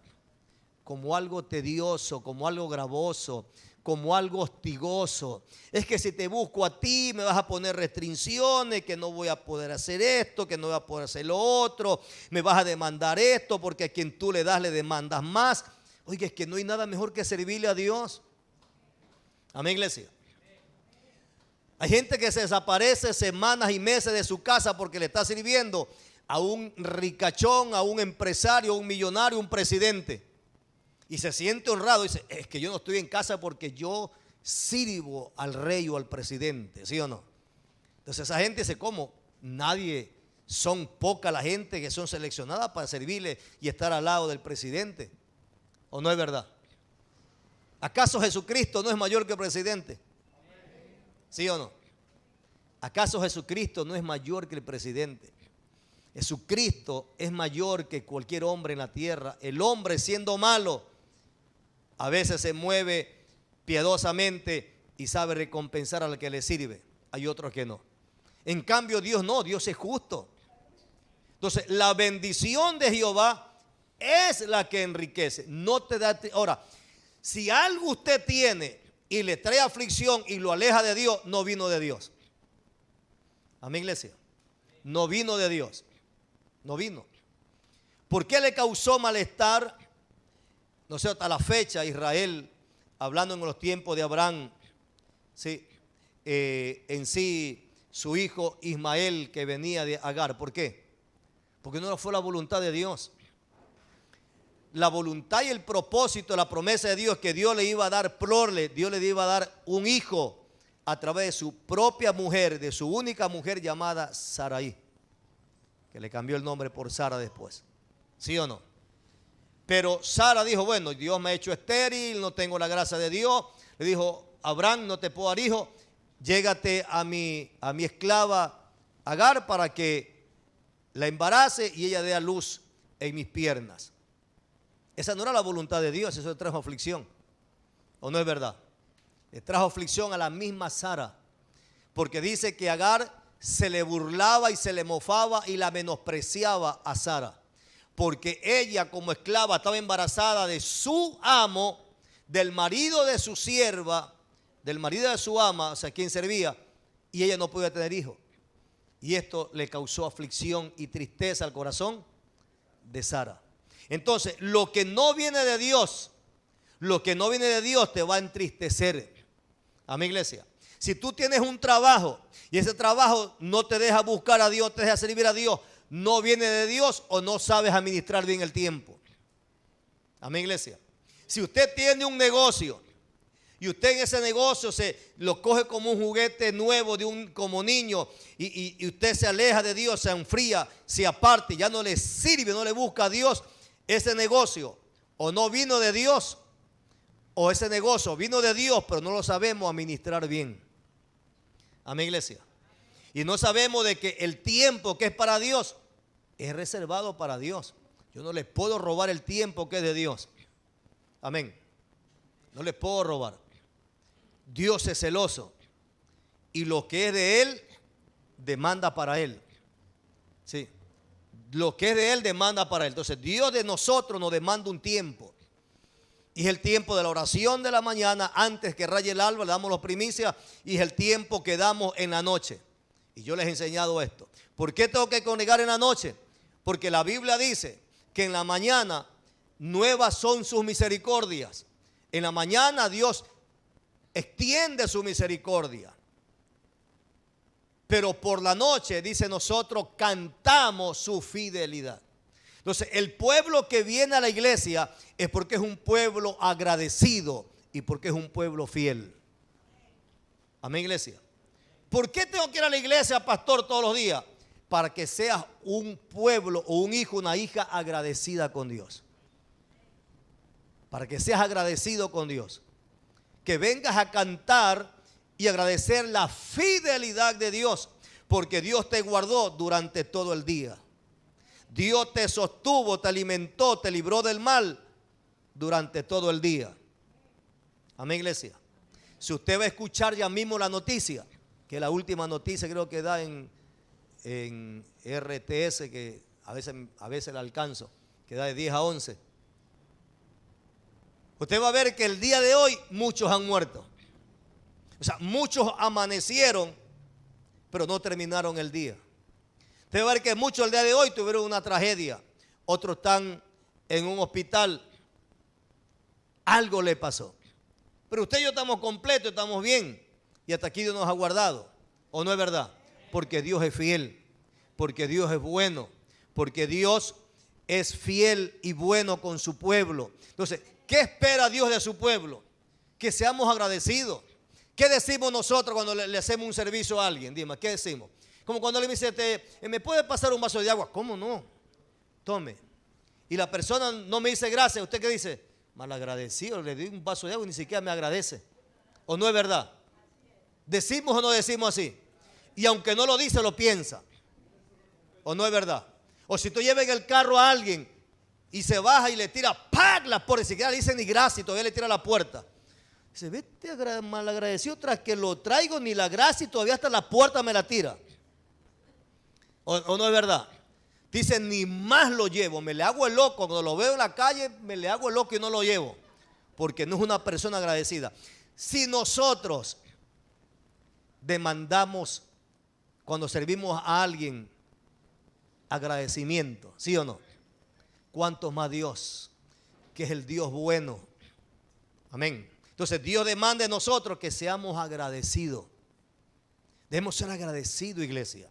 como algo tedioso, como algo gravoso, como algo hostigoso. Es que si te busco a ti me vas a poner restricciones, que no voy a poder hacer esto, que no voy a poder hacer lo otro, me vas a demandar esto, porque a quien tú le das le demandas más. Oiga, es que no hay nada mejor que servirle a Dios. Amén, iglesia. Hay gente que se desaparece semanas y meses de su casa porque le está sirviendo a un ricachón, a un empresario, a un millonario, a un presidente. Y se siente honrado. Dice, es que yo no estoy en casa porque yo sirvo al rey o al presidente, ¿sí o no? Entonces esa gente dice, ¿cómo? Son poca la gente que son seleccionadas para servirle y estar al lado del presidente. ¿O no es verdad? ¿Acaso Jesucristo no es mayor que el presidente? ¿Sí o no? ¿Acaso Jesucristo no es mayor que el presidente? Jesucristo es mayor que cualquier hombre en la tierra. El hombre, siendo malo, a veces se mueve piadosamente y sabe recompensar al que le sirve. Hay otros que no. En cambio Dios no, Dios es justo. Entonces la bendición de Jehová es la que enriquece, no te da. Ahora, si algo usted tiene y le trae aflicción y lo aleja de Dios, no vino de Dios. Amén, iglesia. No vino de Dios. No vino. ¿Por qué le causó malestar? No sé, hasta la fecha Israel, hablando en los tiempos de Abraham, ¿sí? En sí, su hijo Ismael que venía de Agar. ¿Por qué? Porque no fue la voluntad de Dios. La voluntad y el propósito, la promesa de Dios, que Dios le iba a dar prole, Dios le iba a dar un hijo a través de su propia mujer, de su única mujer llamada Sarai, que le cambió el nombre por Sara después. ¿Sí o no? Pero Sara dijo, bueno, Dios me ha hecho estéril, no tengo la gracia de Dios. Le dijo, Abraham, no te puedo dar hijo, llégate a mi esclava Agar para que la embarace y ella dé a luz en mis piernas. Esa no era la voluntad de Dios, eso le trajo aflicción. ¿O no es verdad? Le trajo aflicción a la misma Sara, porque dice que Agar se le burlaba y se le mofaba y la menospreciaba a Sara, porque ella como esclava estaba embarazada de su amo, del marido de su sierva, del marido de su ama, o sea, quien servía, y ella no podía tener hijos. Y esto le causó aflicción y tristeza al corazón de Sara. Entonces, lo que no viene de Dios te va a entristecer. Amén, iglesia. Si tú tienes un trabajo y ese trabajo no te deja buscar a Dios, te deja servir a Dios, no viene de Dios o no sabes administrar bien el tiempo. Amén, iglesia. Si usted tiene un negocio y usted en ese negocio se lo coge como un juguete nuevo como niño y usted se aleja de Dios, se enfría, se aparte, ya no le sirve, no le busca a Dios, ese negocio o no vino de Dios o ese negocio vino de Dios, pero no lo sabemos administrar bien. Amén, iglesia. Y no sabemos de que el tiempo que es para Dios es reservado para Dios. Yo no les puedo robar el tiempo que es de Dios. Amén. No les puedo robar. Dios es celoso y lo que es de Él demanda para Él. Sí. Lo que es de Él demanda para Él. Entonces Dios de nosotros nos demanda un tiempo. Y es el tiempo de la oración de la mañana, antes que raye el alba, le damos las primicias, y es el tiempo que damos en la noche. Y yo les he enseñado esto. ¿Por qué tengo que congregar en la noche? Porque la Biblia dice que en la mañana nuevas son sus misericordias. En la mañana Dios extiende su misericordia. Pero por la noche, dice, nosotros cantamos su fidelidad. Entonces, el pueblo que viene a la iglesia es porque es un pueblo agradecido y porque es un pueblo fiel. Amén, iglesia. ¿Por qué tengo que ir a la iglesia, pastor, todos los días? Para que seas un pueblo o un hijo, una hija agradecida con Dios. Para que seas agradecido con Dios. Que vengas a cantar y agradecer la fidelidad de Dios, porque Dios te guardó durante todo el día. Dios te sostuvo, te alimentó, te libró del mal durante todo el día. Amén, iglesia. Si usted va a escuchar ya mismo la noticia, que es la última noticia creo que da en RTS, que a veces la alcanzo, que da de 10 a 11. Usted va a ver que el día de hoy muchos han muerto. O sea, muchos amanecieron, pero no terminaron el día. Usted va a ver que muchos el día de hoy tuvieron una tragedia. Otros están en un hospital. Algo le pasó. Pero usted y yo estamos completos, estamos bien. Y hasta aquí Dios nos ha guardado. ¿O no es verdad? Porque Dios es fiel. Porque Dios es bueno. Porque Dios es fiel y bueno con su pueblo. Entonces, ¿qué espera Dios de su pueblo? Que seamos agradecidos. ¿Qué decimos nosotros cuando le hacemos un servicio a alguien? Dime, ¿qué decimos? Como cuando le dice, ¿me puede pasar un vaso de agua? ¿Cómo no? Tome. Y la persona no me dice gracias. ¿Usted qué dice? Malagradecido, le di un vaso de agua y ni siquiera me agradece. ¿O no es verdad? ¿Decimos o no decimos así? Y aunque no lo dice, lo piensa. ¿O no es verdad? O si tú llevas en el carro a alguien y se baja y le tira ¡pac! La puerta, ni siquiera le dice ni gracias y todavía le tira la puerta. Dice, vete malagradecido, tras que lo traigo ni la gracia y todavía hasta la puerta me la tira. ¿O no es verdad? Dice, ni más lo llevo, me le hago el loco. Cuando lo veo en la calle, me le hago el loco y no lo llevo. Porque no es una persona agradecida. Si nosotros demandamos, cuando servimos a alguien, agradecimiento, ¿sí o no? ¿Cuánto más Dios, que es el Dios bueno? Amén. Entonces Dios demanda de nosotros que seamos agradecidos. Debemos ser agradecidos, iglesia.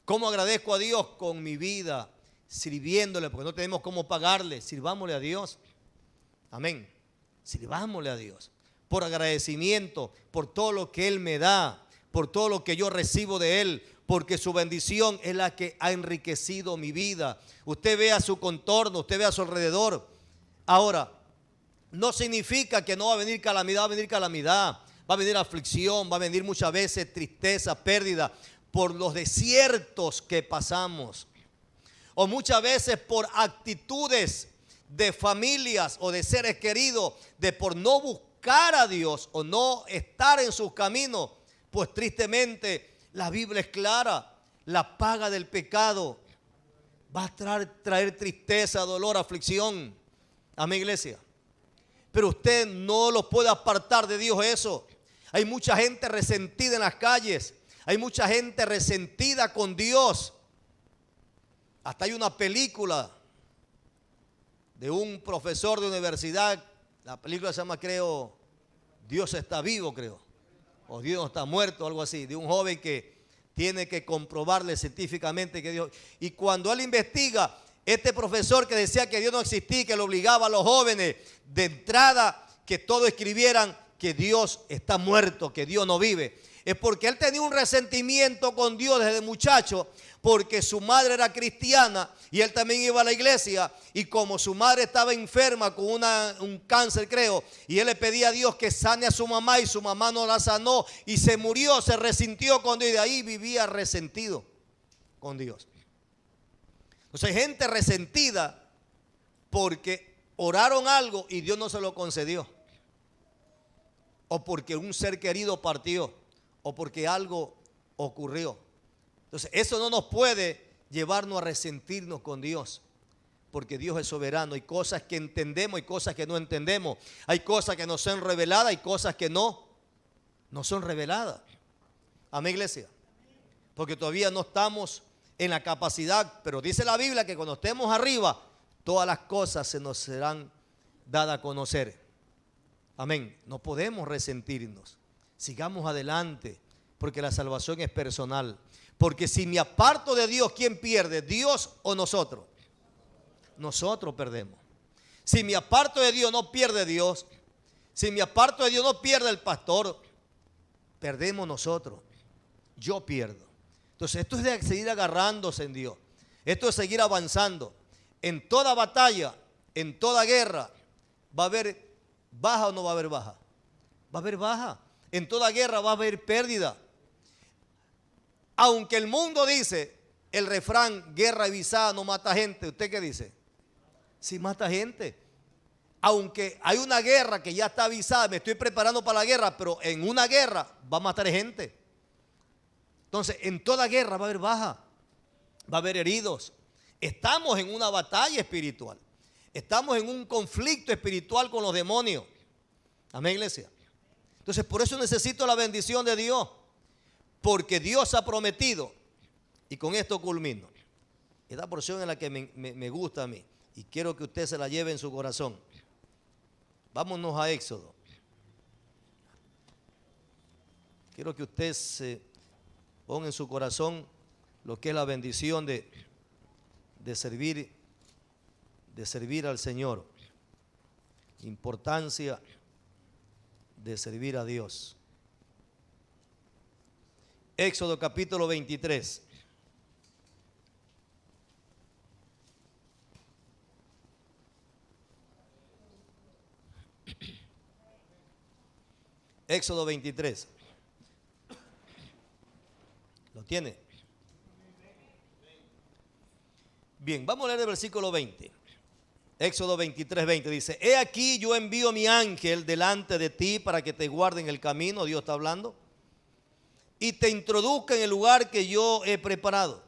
¿Cómo agradezco a Dios? Con mi vida, sirviéndole, porque no tenemos cómo pagarle. Sirvámosle a Dios. Amén. Sirvámosle a Dios. Por agradecimiento, por todo lo que Él me da, por todo lo que yo recibo de Él, porque su bendición es la que ha enriquecido mi vida. Usted ve a su contorno, usted ve a su alrededor. Ahora, no significa que no va a venir calamidad, va a venir calamidad, va a venir aflicción, va a venir muchas veces tristeza, pérdida, por los desiertos que pasamos. O muchas veces por actitudes de familias o de seres queridos, de por no buscar a Dios o no estar en sus caminos. Pues tristemente la Biblia es clara, la paga del pecado va a traer tristeza, dolor, aflicción. Amén, iglesia. Pero usted no lo puede apartar de Dios eso. Hay mucha gente resentida en las calles. Hay mucha gente resentida con Dios. Hasta hay una película de un profesor de universidad. La película se llama, creo, Dios está vivo, creo. o Dios no está muerto, algo así, de un joven que tiene que comprobarle científicamente que Dios. Y cuando él investiga, este profesor que decía que Dios no existía, que le obligaba a los jóvenes de entrada que todos escribieran que Dios está muerto, que Dios no vive, es porque él tenía un resentimiento con Dios desde muchacho, porque su madre era cristiana y él también iba a la iglesia, y como su madre estaba enferma con un cáncer, creo, y él le pedía a Dios que sane a su mamá, y su mamá no la sanó y se murió, se resintió con Dios, y de ahí vivía resentido con Dios. Entonces hay gente resentida porque oraron algo y Dios no se lo concedió, o porque un ser querido partió, o porque algo ocurrió. Entonces eso no nos puede llevarnos a resentirnos con Dios, porque Dios es soberano. Hay cosas que entendemos, hay cosas que no entendemos, hay cosas que nos son reveladas, hay cosas que no son reveladas. Amén, iglesia. Porque todavía no estamos en la capacidad, pero dice la Biblia que cuando estemos arriba, todas las cosas se nos serán dadas a conocer. Amén. No podemos resentirnos. Sigamos adelante, porque la salvación es personal. Porque si me aparto de Dios, ¿quién pierde? ¿Dios o nosotros? Nosotros perdemos. Si me aparto de Dios, no pierde Dios. Si me aparto de Dios, no pierde el pastor. Perdemos nosotros. Yo pierdo. Entonces esto es de seguir agarrándose en Dios. Esto es seguir avanzando. En toda batalla, en toda guerra, ¿va a haber baja o no va a haber baja? Va a haber baja. En toda guerra va a haber pérdida. Aunque el mundo dice, el refrán, guerra avisada no mata gente, ¿usted qué dice? Sí mata gente. Aunque hay una guerra que ya está avisada, me estoy preparando para la guerra, pero en una guerra va a matar gente. Entonces, en toda guerra va a haber baja, va a haber heridos. Estamos en una batalla espiritual. Estamos en un conflicto espiritual con los demonios. Amén, iglesia. Entonces, por eso necesito la bendición de Dios. Porque Dios ha prometido, y con esto culmino. Esta porción es la que me gusta a mí, y quiero que usted se la lleve en su corazón. Vámonos a Éxodo. Quiero que usted se ponga en su corazón lo que es la bendición de servir al Señor. Importancia de servir a Dios. Éxodo capítulo 23. Éxodo 23. ¿Lo tiene? Bien, vamos a leer el versículo 20. Éxodo 23, 20 dice: he aquí yo envío mi ángel delante de ti para que te guarde en el camino. Dios está hablando. Y te introduzca en el lugar que yo he preparado.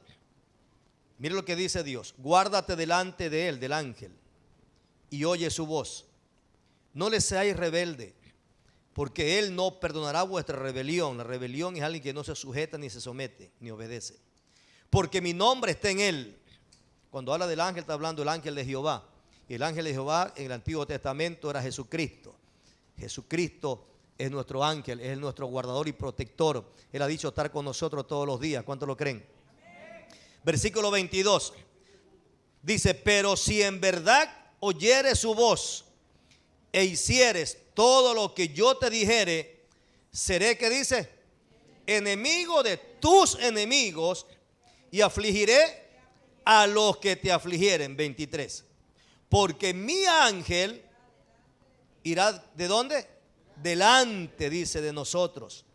Mire lo que dice Dios: guárdate delante de él, del ángel, y oye su voz. No le seáis rebelde, porque él no perdonará vuestra rebelión. La rebelión es alguien que no se sujeta, ni se somete, ni obedece. Porque mi nombre está en él. Cuando habla del ángel, está hablando del ángel de Jehová. Y el ángel de Jehová en el Antiguo Testamento era Jesucristo. Jesucristo es nuestro ángel, es nuestro guardador y protector. Él ha dicho estar con nosotros todos los días. ¿Cuántos lo creen? Amén. Versículo 22 dice: pero si en verdad oyeres su voz e hicieres todo lo que yo te dijere, seré, ¿qué dice? Enemigo de tus enemigos, y afligiré a los que te afligieren. 23. Porque mi ángel irá, ¿de dónde? Delante, dice, de nosotros,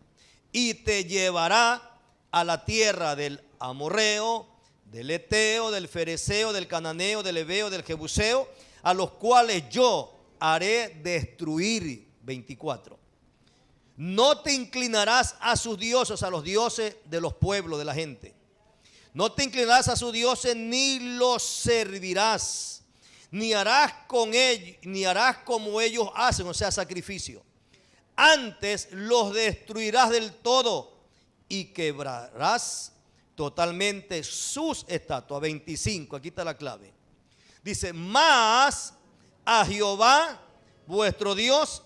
y te llevará a la tierra del amorreo, del eteo, del fereceo, del cananeo, del heveo, del jebuseo, a los cuales yo haré destruir. 24. No te inclinarás a sus dioses, a los dioses de los pueblos, de la gente. No te inclinarás a sus dioses, ni los servirás, ni harás con ellos, ni harás como ellos hacen, o sea, sacrificio. Antes los destruirás del todo y quebrarás totalmente sus estatuas. 25, aquí está la clave. Dice: mas a Jehová vuestro Dios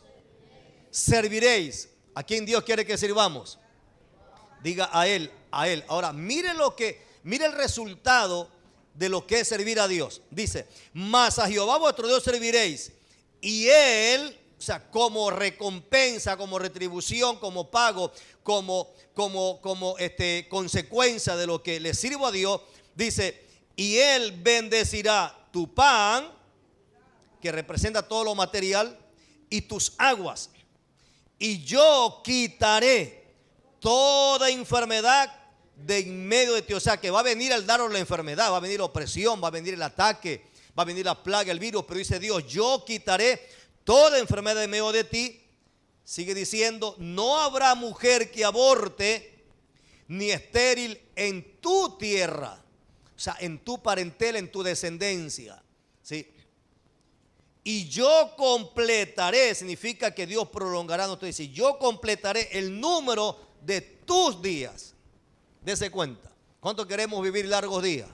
serviréis. ¿A quién Dios quiere que sirvamos? Diga a Él, a Él. Ahora, mire el resultado de lo que es servir a Dios. Dice, mas a Jehová vuestro Dios serviréis, y Él, o sea, como recompensa, como retribución, como pago, como consecuencia de lo que le sirvo a Dios, dice, y Él bendecirá tu pan, que representa todo lo material, y tus aguas. Y yo quitaré toda enfermedad de en medio de ti. O sea que va a venir el daros la enfermedad, va a venir la opresión, va a venir el ataque, va a venir la plaga, el virus. Pero dice Dios, yo quitaré toda enfermedad de en medio de ti. Sigue diciendo, no habrá mujer que aborte ni estéril en tu tierra. O sea, en tu parentela, en tu descendencia. ¿Sí? Y yo completaré, significa que Dios prolongará, no estoy diciendo, yo completaré el número de tus días. Dese cuenta, ¿cuánto queremos vivir largos días?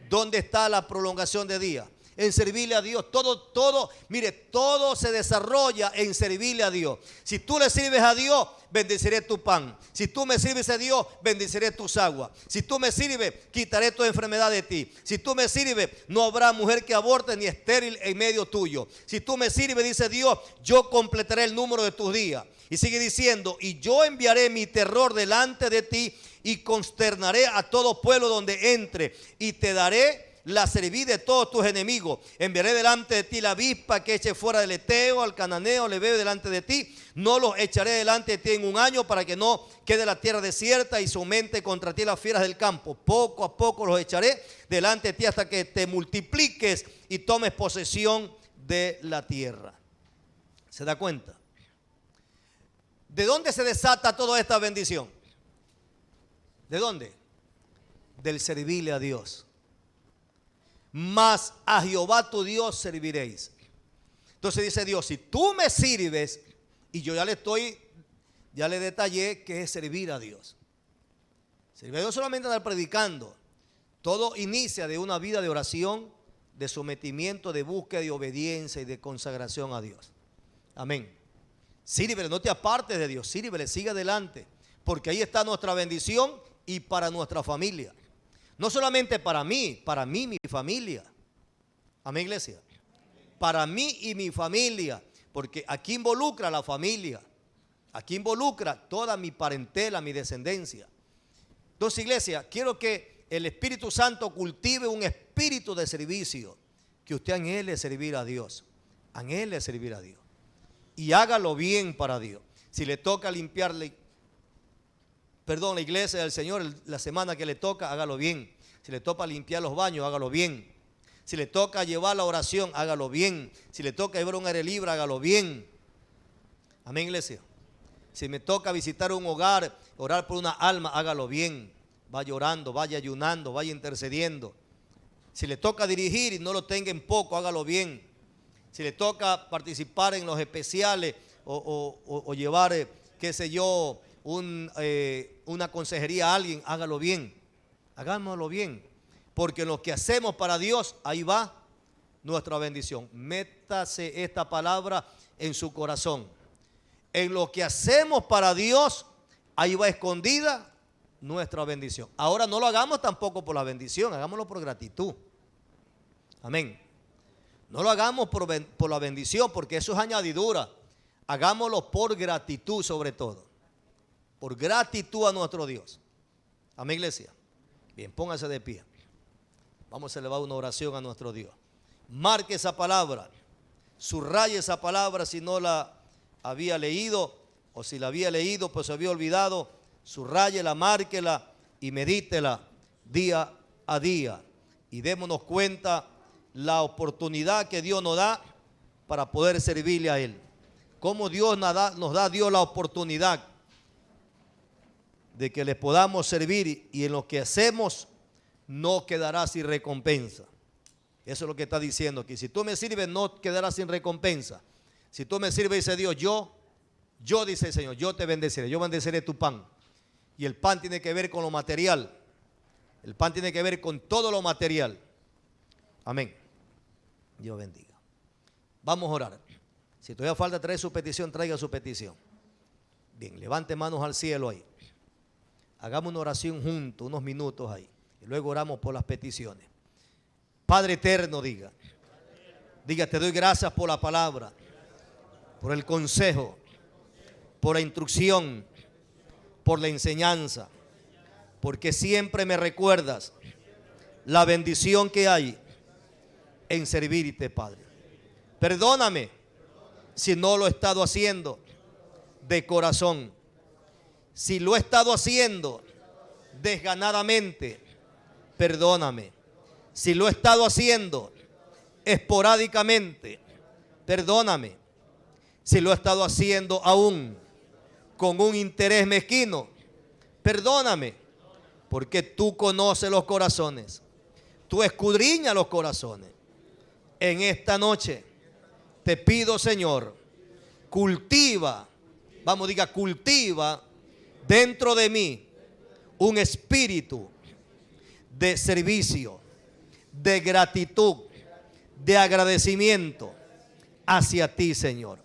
¿Dónde está la prolongación de días? En servirle a Dios. Todo, mire, todo se desarrolla en servirle a Dios. Si tú le sirves a Dios, bendeciré tu pan. Si tú me sirves a Dios, bendeciré tus aguas. Si tú me sirves, quitaré tu enfermedad de ti. Si tú me sirves, no habrá mujer que aborte ni estéril en medio tuyo. Si tú me sirves, dice Dios, yo completaré el número de tus días. Y sigue diciendo, y yo enviaré mi terror delante de ti y consternaré a todo pueblo donde entre, y te daré la serví de todos tus enemigos. Enviaré delante de ti la avispa que eche fuera del Eteo, al Cananeo, le veo delante de ti. No los echaré delante de ti en un año, para que no quede la tierra desierta y se aumente contra ti las fieras del campo. Poco a poco los echaré delante de ti hasta que te multipliques y tomes posesión de la tierra. ¿Se da cuenta? ¿De dónde se desata toda esta bendición? ¿De dónde? Del servirle a Dios. Mas a Jehová tu Dios serviréis. Entonces dice Dios, si tú me sirves, y yo ya le detallé que es servir a Dios. Servir a Dios solamente andar predicando. Todo inicia de una vida de oración, de sometimiento, de búsqueda, de obediencia y de consagración a Dios. Amén. Sírvele, no te apartes de Dios, sírvele, sigue adelante, porque ahí está nuestra bendición y para nuestra familia. No solamente para mí, mi familia. Amén, iglesia. Para mí y mi familia, porque aquí involucra la familia, aquí involucra toda mi parentela, mi descendencia. Entonces, iglesia, quiero que el Espíritu Santo cultive un espíritu de servicio, que usted anhele servir a Dios, anhele servir a Dios, y hágalo bien para Dios. Si le toca limpiarle, la iglesia del Señor, la semana que le toca, hágalo bien. Si le toca limpiar los baños, hágalo bien. Si le toca llevar la oración, hágalo bien. Si le toca llevar un aire libre, hágalo bien. Amén, iglesia. Si me toca visitar un hogar, orar por una alma, hágalo bien. Vaya orando, vaya ayunando, vaya intercediendo. Si le toca dirigir y no lo tenga en poco, hágalo bien. Si le toca participar en los especiales o llevar, qué sé yo, una consejería a alguien, hágalo bien, hagámoslo bien, porque lo que hacemos para Dios, ahí va nuestra bendición. Métase esta palabra en su corazón. En lo que hacemos para Dios, ahí va escondida nuestra bendición. Ahora no lo hagamos tampoco por la bendición, hagámoslo por gratitud. Amén. No lo hagamos por la bendición, porque eso es añadidura. Hagámoslo por gratitud sobre todo. Por gratitud a nuestro Dios. Amén, iglesia. Bien, póngase de pie. Vamos a elevar una oración a nuestro Dios. Marque esa palabra. Subraye esa palabra si no la había leído, o si la había leído pues se había olvidado. Subráyela, márquela y medítela día a día. Y démonos cuenta la oportunidad que Dios nos da para poder servirle a Él. Cómo Dios nos da Dios la oportunidad de que le podamos servir, y en lo que hacemos no quedará sin recompensa. Eso es lo que está diciendo aquí. Si tú me sirves, no quedarás sin recompensa. Si tú me sirves, dice Dios, yo dice el Señor, yo te bendeciré, yo bendeciré tu pan. Y el pan tiene que ver con lo material. El pan tiene que ver con todo lo material. Amén. Dios bendiga. Vamos a orar. Si todavía falta traer su petición, traiga su petición. Bien, levante manos al cielo ahí. Hagamos una oración juntos, unos minutos ahí. Y luego oramos por las peticiones. Padre eterno, diga, te doy gracias por la palabra, por el consejo, por la instrucción, por la enseñanza, porque siempre me recuerdas la bendición que hay en servirte, Padre. Perdóname si no lo he estado haciendo de corazón, si lo he estado haciendo desganadamente, perdóname. Si lo he estado haciendo esporádicamente, perdóname. Si lo he estado haciendo aún con un interés mezquino, perdóname, porque tú conoces los corazones, tú escudriñas los corazones. En esta noche te pido, Señor, cultiva dentro de mí un espíritu de servicio, de gratitud, de agradecimiento hacia ti, Señor.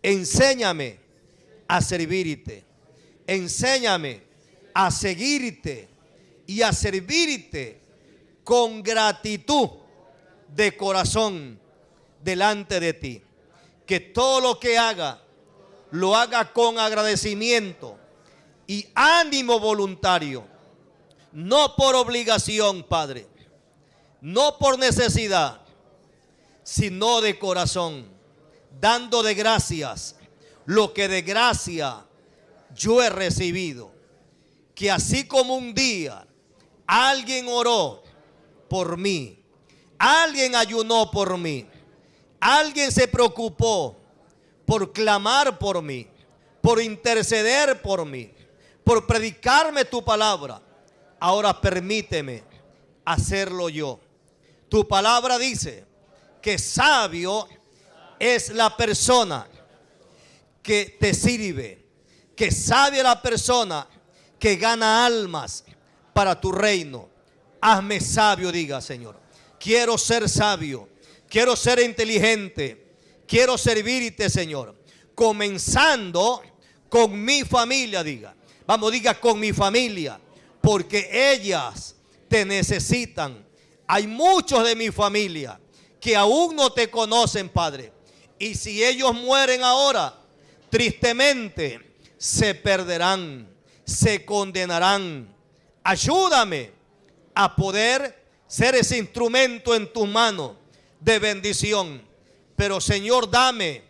Enséñame a servirte, enséñame a seguirte y a servirte con gratitud de corazón delante de ti. Que todo lo que haga, lo haga con agradecimiento y ánimo voluntario, no por obligación, Padre, no por necesidad, sino de corazón, dando de gracias lo que de gracia yo he recibido. Que así como un día alguien oró por mí, alguien ayunó por mí, alguien se preocupó por clamar por mí, por interceder por mí, por predicarme tu palabra, ahora permíteme hacerlo yo. Tu palabra dice que sabio es la persona que te sirve, que sabia es la persona que gana almas para tu reino. Hazme sabio, diga, Señor. Quiero ser sabio, quiero ser inteligente, quiero servirte, Señor, comenzando con mi familia, diga. Vamos, diga, con mi familia, porque ellas te necesitan. Hay muchos de mi familia que aún no te conocen, Padre. Y si ellos mueren ahora, tristemente se perderán, se condenarán. Ayúdame a poder ser ese instrumento en tus manos de bendición. Pero, Señor, dame,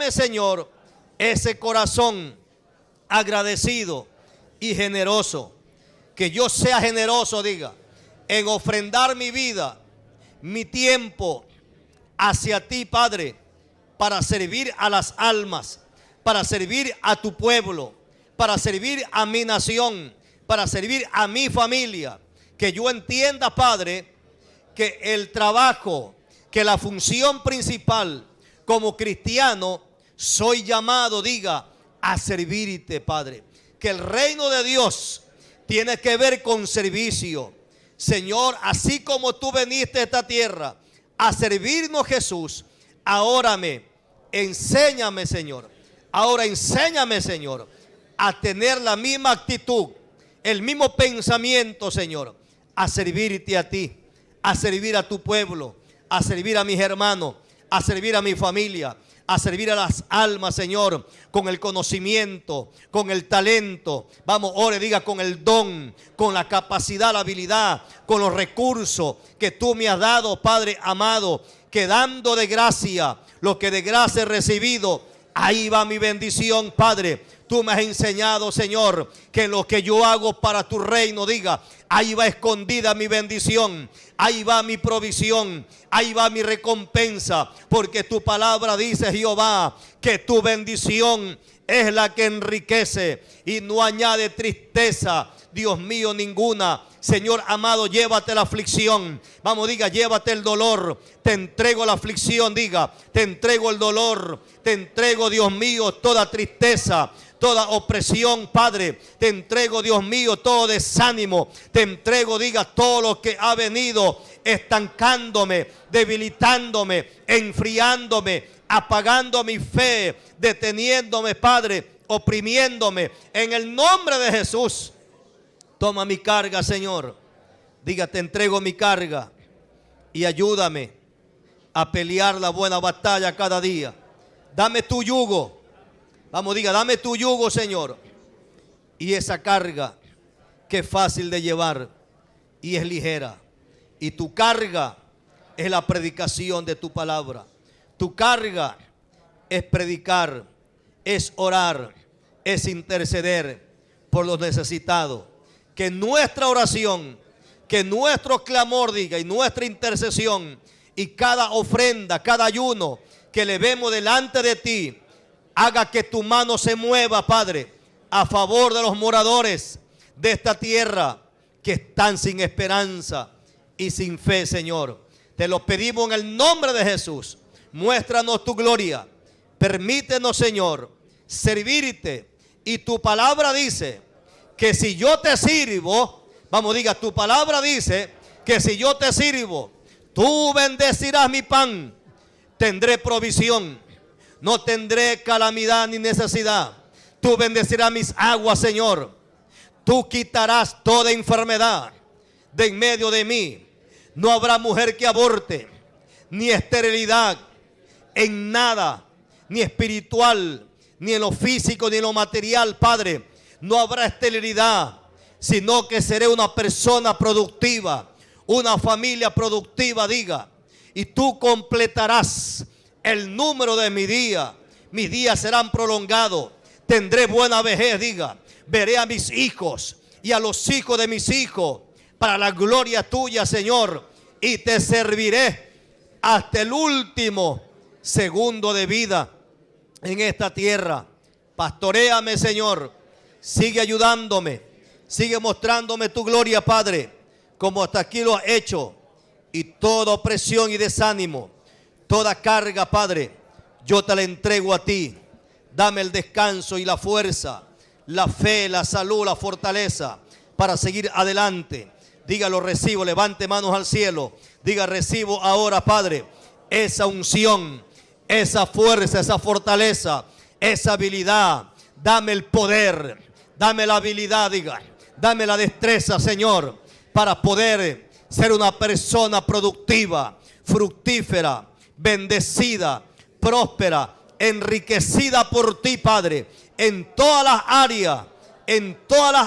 Señor, ese corazón agradecido y generoso. Que yo sea generoso, diga, en ofrendar mi vida, mi tiempo hacia ti, Padre, para servir a las almas, para servir a tu pueblo, para servir a mi nación, para servir a mi familia. Que yo entienda, Padre, que el trabajo, que la función principal como cristiano, soy llamado, diga, a servirte, Padre. Que el reino de Dios tiene que ver con servicio. Señor, así como tú veniste a esta tierra a servirnos, Jesús, ahora enséñame, Señor. Ahora enséñame, Señor, a tener la misma actitud, el mismo pensamiento, Señor, a servirte a ti, a servir a tu pueblo, a servir a mis hermanos, a servir a mi familia, a servir a las almas, Señor, con el conocimiento, con el talento. Vamos, ore, diga, con el don, con la capacidad, la habilidad, con los recursos que tú me has dado, Padre amado, que dando de gracia lo que de gracia he recibido, ahí va mi bendición, Padre. Tú me has enseñado, Señor, que lo que yo hago para tu reino, diga, ahí va escondida mi bendición, ahí va mi provisión, ahí va mi recompensa, porque tu palabra dice, Jehová, que tu bendición es la que enriquece y no añade tristeza, Dios mío, ninguna. Señor amado, llévate la aflicción. Vamos, diga, llévate el dolor. Te entrego la aflicción, diga, te entrego el dolor, te entrego, Dios mío, toda tristeza, toda opresión, Padre. Te entrego, Dios mío, todo desánimo. Te entrego, diga, todo lo que ha venido estancándome, debilitándome, enfriándome, apagando mi fe, deteniéndome, Padre, oprimiéndome. En el nombre de Jesús, toma mi carga, Señor. Diga, te entrego mi carga y ayúdame a pelear la buena batalla cada día. Dame tu yugo. Vamos, diga, dame tu yugo, Señor. Y esa carga que es fácil de llevar y es ligera. Y tu carga es la predicación de tu palabra. Tu carga es predicar, es orar, es interceder por los necesitados. Que nuestra oración, que nuestro clamor, diga, y nuestra intercesión, y cada ofrenda, cada ayuno que le vemos delante de ti, haga que tu mano se mueva, Padre, a favor de los moradores de esta tierra que están sin esperanza y sin fe, Señor. Te lo pedimos en el nombre de Jesús. Muéstranos tu gloria. Permítenos, Señor, servirte. Y tu palabra dice que si yo te sirvo, vamos, diga, tu palabra dice que si yo te sirvo, tú bendecirás mi pan, tendré provisión, no tendré calamidad ni necesidad. Tú bendecirás mis aguas, Señor. Tú quitarás toda enfermedad de en medio de mí. No habrá mujer que aborte, ni esterilidad en nada, ni espiritual, ni en lo físico, ni en lo material, Padre. No habrá esterilidad, sino que seré una persona productiva, una familia productiva, diga. Y tú completarás el número de mi día. Mis días serán prolongados. Tendré buena vejez, diga. Veré a mis hijos y a los hijos de mis hijos para la gloria tuya, Señor. Y te serviré hasta el último segundo de vida en esta tierra. Pastoréame, Señor. Sigue ayudándome. Sigue mostrándome tu gloria, Padre, como hasta aquí lo has hecho. Y toda opresión y desánimo, toda carga, Padre, yo te la entrego a ti. Dame el descanso y la fuerza, la fe, la salud, la fortaleza para seguir adelante. Dígalo, recibo, levante manos al cielo. Diga, recibo ahora, Padre, esa unción, esa fuerza, esa fortaleza, esa habilidad. Dame el poder, dame la habilidad, diga, dame la destreza, Señor, para poder ser una persona productiva, fructífera, bendecida, próspera, enriquecida por ti, Padre, en todas las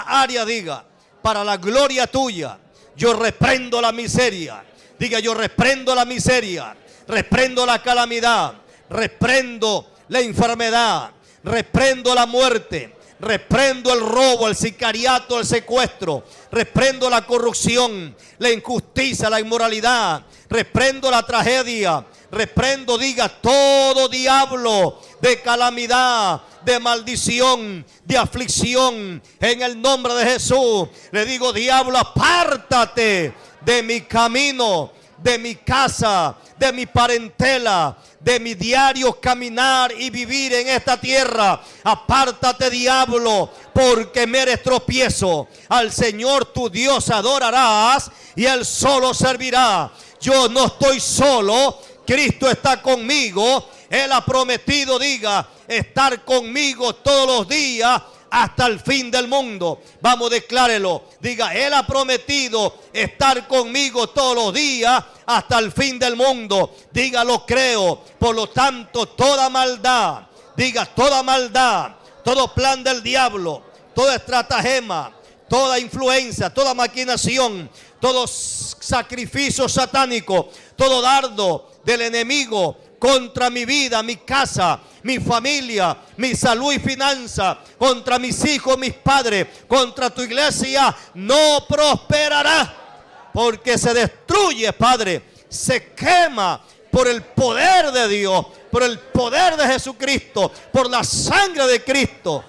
áreas, diga, para la gloria tuya. Yo reprendo la miseria, diga, yo reprendo la miseria, reprendo la calamidad, reprendo la enfermedad, reprendo la muerte, reprendo el robo, el sicariato, el secuestro, reprendo la corrupción, la injusticia, la inmoralidad, reprendo la tragedia, reprendo, diga, todo diablo de calamidad, de maldición, de aflicción. En el nombre de Jesús le digo, diablo, apártate de mi camino, de mi casa, de mi parentela, de mi diario caminar y vivir en esta tierra. Apártate, diablo, porque me eres tropiezo. Al Señor tu Dios adorarás y Él solo servirá. Yo no estoy solo, Cristo está conmigo. Él ha prometido, diga, estar conmigo todos los días hasta el fin del mundo. Vamos, declárelo. Diga, Él ha prometido estar conmigo todos los días hasta el fin del mundo. Diga, lo creo. Por lo tanto, toda maldad, diga, toda maldad, todo plan del diablo, toda estratagema, toda influencia, toda maquinación, todo sacrificio satánico, todo dardo del enemigo contra mi vida, mi casa, mi familia, mi salud y finanza, contra mis hijos, mis padres, contra tu iglesia, no prosperará, porque se destruye, Padre, se quema por el poder de Dios, por el poder de Jesucristo, por la sangre de Cristo,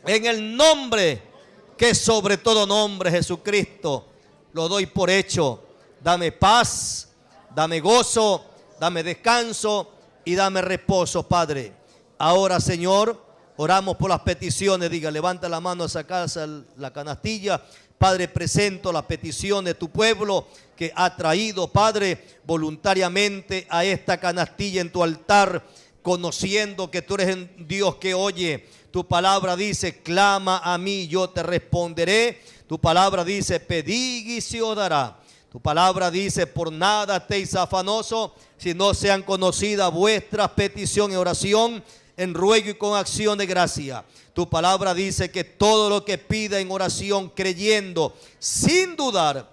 en el nombre que sobre todo nombre, Jesucristo. Lo doy por hecho. Dame paz, dame gozo, dame descanso y dame reposo, Padre. Ahora, Señor, oramos por las peticiones. Diga, levanta la mano a sacarse la canastilla. Padre, presento la petición de tu pueblo que ha traído, Padre, voluntariamente a esta canastilla en tu altar conociendo que tú eres un Dios que oye. Tu palabra dice, clama a mí, yo te responderé. Tu palabra dice, pedid y se os dará. Tu palabra dice, por nada estéis afanosos, si no sean conocidas vuestras peticiones y oración, en ruego y con acción de gracia. Tu palabra dice que todo lo que pida en oración, creyendo, sin dudar,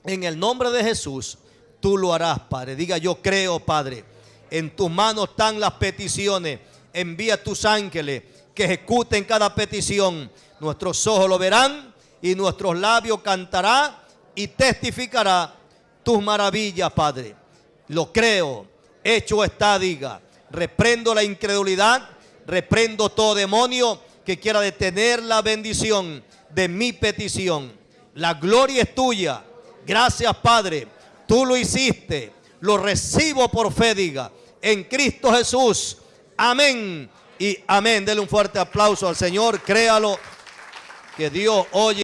en el nombre de Jesús, tú lo harás, Padre. Diga, yo creo, Padre. En tus manos están las peticiones. Envía tus ángeles que ejecuten cada petición. Nuestros ojos lo verán y nuestros labios cantarán y testificará tus maravillas, Padre. Lo creo. Hecho está, diga. Reprendo la incredulidad, reprendo todo demonio que quiera detener la bendición de mi petición. La gloria es tuya. Gracias, Padre. Tú lo hiciste. Lo recibo por fe, diga. En Cristo Jesús. Amén y amén. Dele un fuerte aplauso al Señor. Créalo que Dios oye.